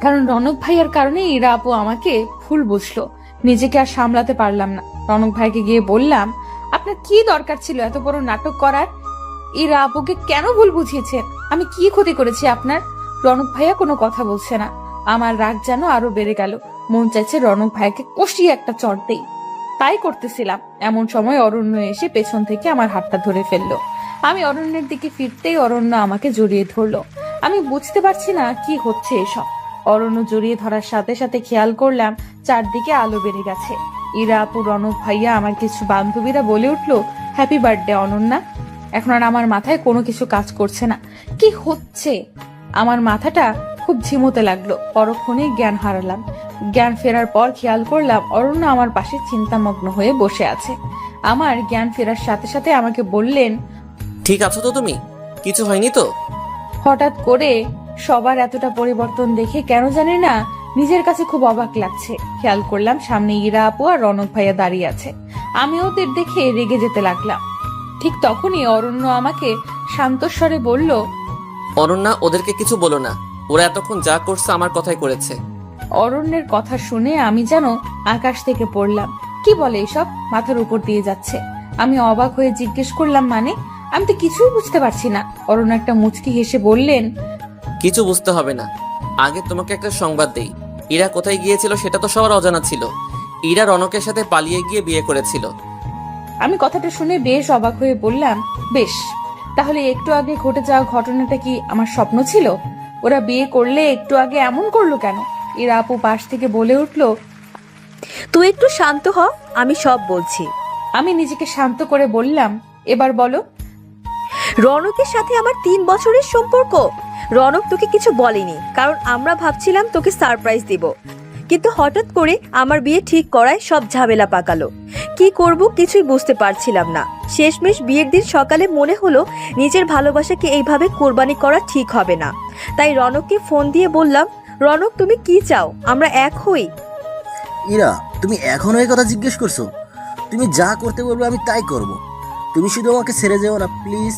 কারণ রনক ভাইয়ার কারণে ইরা আপু আমাকে ভুল বুঝলো। নিজেকে আর সামলাতে পারলাম না। রনক ভাইকে গিয়ে বললাম, আপনার কি দরকার ছিল এত বড় নাটক করার? ইরা আপুকে কেন ভুল বুঝিয়েছেন? আমি কি ক্ষতি করেছি আপনার? রনক ভাইয়া কোনো কথা বলছে না। আমার রাগ যেন আরো বেড়ে গেল। মন চাইছে রনক ভাইয়াকে কষিয়ে একটা চড় দেই। তাই করতেছিলাম, এমন সময় অরণ্য এসে পেছন থেকে আমার হাতটা ধরে ফেললো। আমি অরণ্যের দিকে ফিরতেই অরণ্য আমাকে জড়িয়ে ধরলো। আমি বুঝতে পারছি না কি হচ্ছে এসব। অরণ্য জড়িয়ে ধরার সাথে সাথে খেয়াল করলাম চারদিকে আলো বেড়ে গেছে। ইরা আপু, রনক ভাইয়া, আমার কিছু বান্ধবীরা বলে উঠলো, হ্যাপি বার্থডে অনন্যা। এখন আর আমার মাথায় কোনো কিছু কাজ করছে না। কি হচ্ছে? আমার মাথাটা খুব ঝিমোতে লাগলো। পরক্ষণেই জ্ঞান হারালাম। জ্ঞান ফেরার পর খেয়াল করলাম অরণ্য আমার পাশে চিন্তামগ্ন হয়ে বসে আছে। আমার জ্ঞান ফেরার সাথে সাথে আমাকে বললেন, ঠিক আছো তো তুমি? কিছু হয়নি তো? হঠাৎ করে সবার এতটা পরিবর্তন দেখে কেন জানি না নিজের কাছে খুব অবাক লাগছে। খেয়াল করলাম সামনে ইরা আপু আর রনক ভাইয়া দাঁড়িয়ে আছে। আমি ওদের দেখে রেগে যেতে লাগলাম। ঠিক তখনই অরণ্য আমাকে শান্তস্বরে বলল, অনন্যা, ওদেরকে কিছু বলো না। ওরা এতক্ষণ যা করছে আমার কথাই করেছে। অরণ্যের কথা শুনে আমি যেন আকাশ থেকে পড়লাম। কি বলে এসব? মাথার উপর দিয়ে যাচ্ছে। আমি অবাক হয়ে জিজ্ঞেস করলাম, মানে? আমি তো কিছুই বুঝতে পারছি না। অরণ্য একটা মুচকি হেসে বললেন, কিছু বুঝতে হবে না। আগে তোমাকে একটা সংবাদ দেই। ইরা কোথায় গিয়েছিল সেটা তো সবার অজানা ছিল। ইরা রনকের সাথে পালিয়ে গিয়ে বিয়ে করেছিল। আমি কথাটা শুনে বেশ অবাক হয়ে বললাম, বেশ, তাহলে একটু আগে ঘটে যাওয়া ঘটনাটা কি আমার স্বপ্ন ছিল? ওরা বিয়ে করলে একটু আগে এমন করলো কেন? ইরা আপু পাশ থেকে বলে উঠলো, তুই একটু শান্ত হ, আমি সব বলছি। আমি নিজেকে শান্ত করে বললাম, এবার বলো। রনকের সাথে আমার 3 বছরের সম্পর্ক। রনক তোকে কিছু বলেনি, কারণ আমরা ভাবছিলাম তোকে সারপ্রাইজ দিব, কিন্তু হঠাৎ করে আমার বিয়ে ঠিক করায় সব ঝামেলা পাকালো। কি করব কিছুই বুঝতে পারছিলাম না। শেষমেশ বিয়ের দিন সকালে মনে হলো নিজের ভালোবাসাকে এইভাবে কোরবানি করা ঠিক হবে না। তাই রনককে ফোন দিয়ে বললাম, রনক তুমি কি চাও, আমরা এক হই। ইরা, তুমি এখনো এই কথা জিজ্ঞেস করছো? তুমি যা করতে বলবে আমি তাই করব। তুমি শুধু আমাকে ছেড়ে যেও না প্লিজ।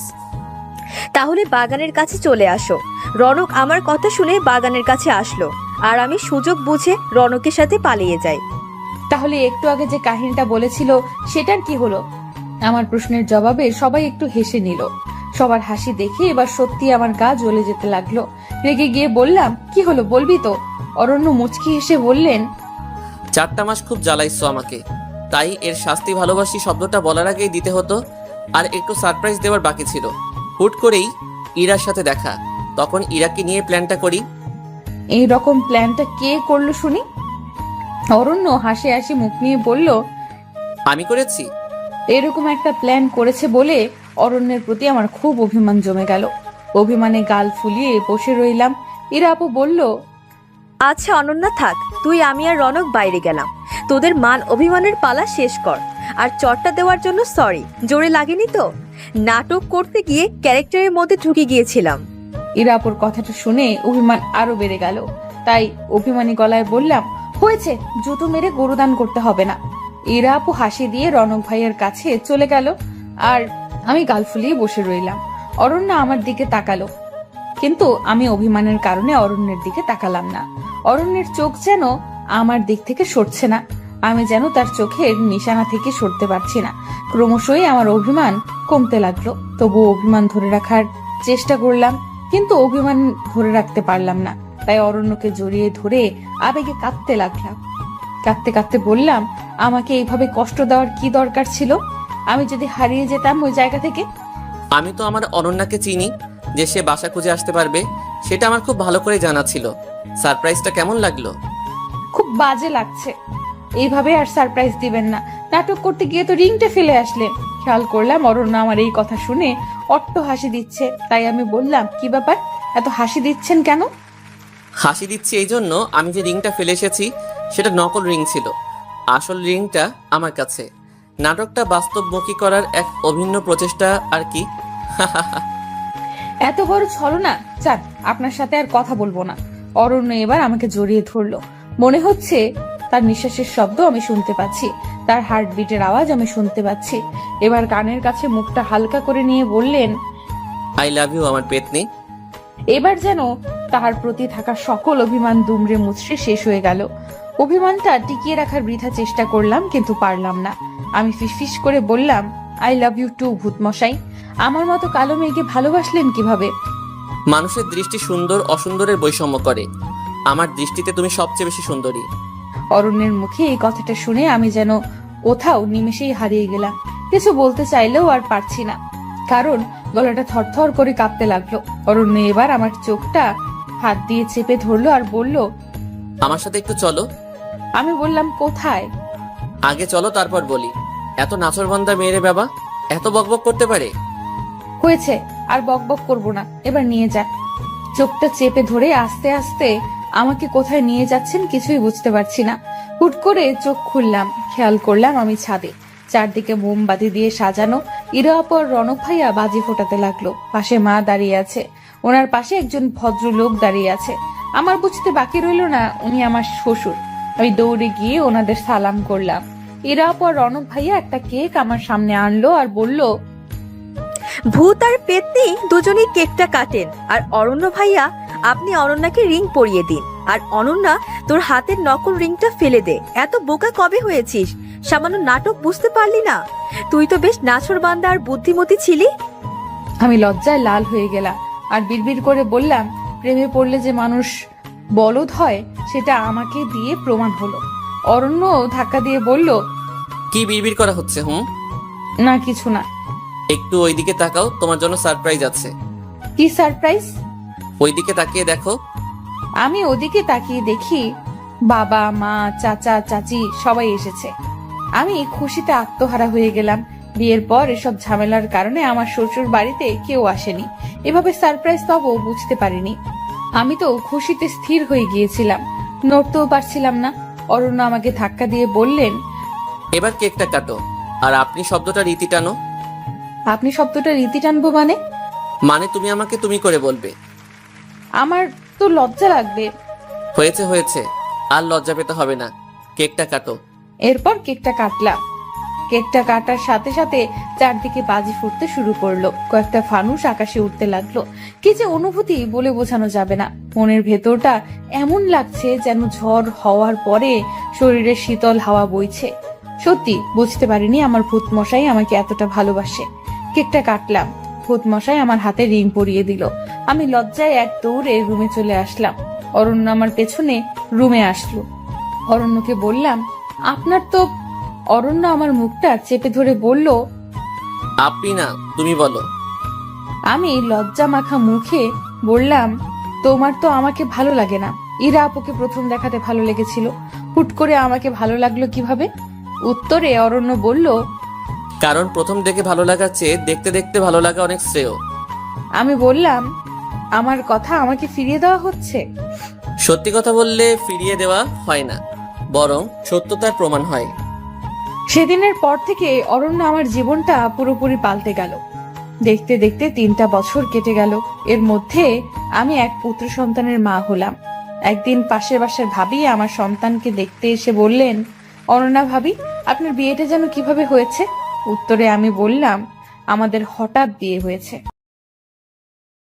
তাহলে বাগানের কাছে চলে আসো। রনক আমার কথা শুনে বাগানের কাছে আসলো, আর আমি সুযোগ বুঝে রনকের সাথে পালিয়ে যাই। তাহলে একটু আগে যে কাহিনীটা বলেছিল সেটার কি হলো? আমার প্রশ্নের জবাবে সবাই একটু হেসে নিল। সবার হাসি দেখে এবার সত্যি আমার গা জ্বলে যেতে লাগলো। রেগে গিয়ে বললাম, কি হলো বলবি তো? অরণ্য মুচকি হেসে বললেন, 4টা মাস খুব জ্বালাইছো আমাকে, তাই এর শাস্তি ভালোবাসি শব্দটা বলার আগেই দিতে হতো। আর একটু সারপ্রাইজ দেওয়ার বাকি ছিল। হুট করেই ইরার সাথে দেখা, তখন ইরাকে নিয়ে প্ল্যানটা করি। এই রকম প্ল্যানটা কে করলো শুনি? অরণ্য হাসি হাসি মুখ নিয়ে বলল, আমি করেছি। এরকম একটা প্ল্যান করেছে বলে অরণ্যের প্রতি আমার খুব অভিমান জমে গেল। অভিমানে গাল ফুলিয়ে বসে রইলাম। ইরা আপু বলল, আচ্ছা অনন্যা থাক, তুই আমি আর রনক বাইরে গেলাম। তোদের মান অভিমানের পালা শেষ কর। আর চটটা দেওয়ার জন্য সরি, জোরে লাগেনি তো? নাটক করতে গিয়ে ক্যারেক্টারের মধ্যে ঢুকে গিয়েছিলাম। ইরা আপুর কথাটা শুনে অভিমান আরো বেড়ে গেল। তাই অভিমানী গলায় বললাম, হয়েছে, জুতো মেরে গরুদান করতে হবে না। ইরা আপু হাসি দিয়ে রনক ভাইয়ের কাছে চলে গেল, আর আমি গাল ফুলিয়ে বসে রইলাম। অরণ্য আমার দিকে তাকালো, কিন্তু আমি অভিমানের কারণে অরণ্যের দিকে তাকালাম না। অরণ্যের চোখ যেন আমার দিক থেকে সরছে না। আমি যেন তার চোখের নিশানা থেকে সরতে পারছি না। ক্রমশই আমার অভিমান কমতে লাগলো। তবু অভিমান ধরে রাখার চেষ্টা করলাম, কিন্তু অভিমান ধরে রাখতে পারলাম না। তাই অরণ্যকে জড়িয়ে ধরে আবেগে কাঁদতে লাগলাম। কাঁদতে কাঁদতে বললাম, আমাকে এইভাবে কষ্ট দেওয়ার কি দরকার ছিল? আমি যদি হারিয়ে যেতাম ওই জায়গা থেকে? আমি তো আমার অনন্যাকে চিনি, যে সে বাসা খুঁজে আসতে পারবে, সেটা আমার খুব ভালো করে জানা ছিল। সারপ্রাইজটা কেমন লাগলো? খুব বাজে লাগছে। এইভাবে আর সারপ্রাইজ দিবেন না। নাটক করতে গিয়ে তো রিংটা ফেলে আসলেন। খেয়াল করলাম অরণ্য আমার এই কথা শুনে অট্ট হাসি দিচ্ছে। তাই আমি বললাম, কি ব্যাপার, এত হাসি দিচ্ছেন কেন? হাসি দিচ্ছি এই জন্য, আমি যে রিংটা ফেলে এসেছি সেটা নকল রিং ছিল। আসল রিংটা আমার কাছে। নাটকটা বাস্তবমুখী করার এক অভিন্ন প্রচেষ্টা আর কি। এত বড় ছলনা! চান, আপনার সাথে আর কথা বলবো না। অরণ্য এবার আমাকে জড়িয়ে ধরলো। মনে হচ্ছে তার নিঃশ্বাসের শব্দ আমি শুনতে পাচ্ছি, তার হার্টবিটের আওয়াজ আমি শুনতে পাচ্ছি। এবার কানের কাছে মুখটা হালকা করে নিয়ে বললেন, আই লাভ ইউ আমার পেতনি। এবার যেন তাহার প্রতি থাকা সকল অভিমান দুমড়ে মুচড়ে শেষ হয়ে গেল। অভিমানটা টিকিয়ে রাখার বৃথা চেষ্টা করলাম, কিন্তু পারলাম না। আমি ফিসফিস করে বললাম, আই লাভ ইউ টু ভূতমশাই। আমার মতো কালো মেয়েকে ভালোবাসলেন কিভাবে? মানুষের দৃষ্টি সুন্দর অসুন্দরের বৈষম্য করে। আমার দৃষ্টিতে তুমি সবচেয়ে বেশি সুন্দরী। অরণ্যের মুখে এই কথাটা শুনে আমি যেন কোথাও নিমেষেই হারিয়ে গেলাম। কিছু বলতে চাইলেও আর পারছি না, কারণ গলাটা থরথর করে কাঁপতে লাগলো। অরণ্য এবার আমার চোখটা হাত দিয়ে চেপে ধরলো আর বলল, আমার সাথে একটু চলো। আমি বললাম, কোথায়? আগে চলো তারপর বলি। এত নাচরবান্দা মেয়েরে বাবা, এত বকবক করতে পারে? হয়েছে, আর বকবক করবো না, এবার নিয়ে যান। চোখটা চেপে ধরে আস্তে আস্তে আমাকে কোথায় নিয়ে যাচ্ছেন কিছুই বুঝতে পারছি না। হুট করে চোখ খুললাম, খেয়াল করলাম আমি ছাদে। চারদিকে মোমবাতি দিয়ে সাজানো। ইরা আপা আর রনক ভাইয়া বাজি ফোটাতে লাগলো। পাশে মা দাঁড়িয়ে আছে, ওনার পাশে একজন ভদ্রলোক দাঁড়িয়ে আছে। আমার বুঝতে বাকি রইলো না উনি আমার শ্বশুর। আমি দৌড়ে গিয়ে ওনাদের সালাম করলাম। ইরা আপা আর রনক ভাইয়া একটা কেক আমার সামনে আনলো আর বলল, ভূত আর পেতনি দুজনেই কেকটা কাটেন, আর অরণ্য ভাইয়া আপনি অনন্যাকে রিং পরিয়ে দিন। আর অনন্যা, তোর হাতের নকল রিংটা ফেলে দে। এত বোকা কবে হয়েছিস? সামান্য নাটক বুঝতে পারলি না? তুই তো বেশ নাছোড়বান্দা আর বুদ্ধিমতী ছিলি। আমি লজ্জায় লাল হয়ে গেলাম আর বিড়বিড় করে বললাম, প্রেমে পড়লে যে মানুষ বলদ হয় সেটা আমাকে দিয়ে প্রমাণ হলো। অরণ্য ধাক্কা দিয়ে বলল, কি বিড়বিড় করা হচ্ছে? না কিছু না। একটু ওইদিকে তাকাও, তোমার জন্য সারপ্রাইজ আছে। কি সারপ্রাইজ? ওইদিকে তাকিয়ে দেখো। আমি ওদিকে তাকিয়ে দেখি বাবা, মা, চাচা, চাচি সবাই এসেছে। আমি খুশিতে আত্মহারা হয়ে গেলাম। বিয়ের পর এসব ঝামেলার কারণে আমার শ্বশুর বাড়িতে কেউ আসেনি। এভাবে সারপ্রাইজ পাবো বুঝতে পারিনি। আমি তো খুশিতে স্থির হয়ে গিয়েছিলাম, নড়তেও পারছিলাম না। অরণ্য আমাকে ধাক্কা দিয়ে বললেন, এবার কেকটা কাটো। আর আপনি শব্দটা রীতি টানো। আপনি শব্দটা রীতি টানবো মানে? মানে তুমি আমাকে তুমি করে বলবে। আমার তো লজ্জা লাগবে। হয়েছে হয়েছে, আর লজ্জা পেতে হবে না, কেকটা কাটো। এরপর কেকটা কাটলাম। কেকটা কাটার সাথে সাথে চারদিকে বাজি ফুটতে শুরু করলো। কয়েকটা ফানুস আকাশে উঠতে লাগলো। কি যে অনুভূতি বলে বোঝানো যাবে না। মনের ভেতরটা এমন লাগছে যেন ঝড় হওয়ার পরে শরীরে শীতল হাওয়া বইছে। সত্যি বুঝতে পারিনি আমার ভূত মশাই আমাকে এতটা ভালোবাসে। কেকটা কাটলাম, ভূত মশাই আমার হাতে রিং পরিয়ে দিল। আমি লজ্জায় এক দৌড়ে রুমে চলে আসলাম। অরণ্য আমার পেছনে রুমে আসলো। অরণ্যকে বললাম, আপনার তো। অরণ্য আমার মুখটা চেপে ধরে বলল, আপনি না, তুমি বলো। আমি লজ্জা মাখা মুখে বললাম, তোমার তো আমাকে ভালো লাগে না। ইরা আপুকে প্রথম দেখাতে ভালো লেগেছিল, হুট করে আমাকে ভালো লাগলো কিভাবে? উত্তরে অরণ্য বলল, কারণ প্রথম দেখে ভালো লাগার চেয়ে দেখতে দেখতে ভালো লাগা অনেক শ্রেয়। আমি বললাম, আমার কথা আমাকে ফিরিয়ে দেওয়া হচ্ছে? সত্যি কথা বললে ফিরিয়ে দেওয়া হয় না, বরং সত্যতার প্রমাণ হয়। সেদিনের পর থেকে অরণ্য আমার জীবনটা পুরোপুরি পাল্টে গেল। দেখতে দেখতে 3টা বছর কেটে গেল। এর মধ্যে আমি এক পুত্র সন্তানের মা হলাম। একদিন পাশের বাসার ভাবি আমার সন্তানকে দেখতে এসে বললেন, অনন্যা ভাবি, আপনার বিয়েটা যেন কিভাবে হয়েছে? উত্তরে আমি বললাম, আমাদের হঠাৎ বিয়ে হয়েছে।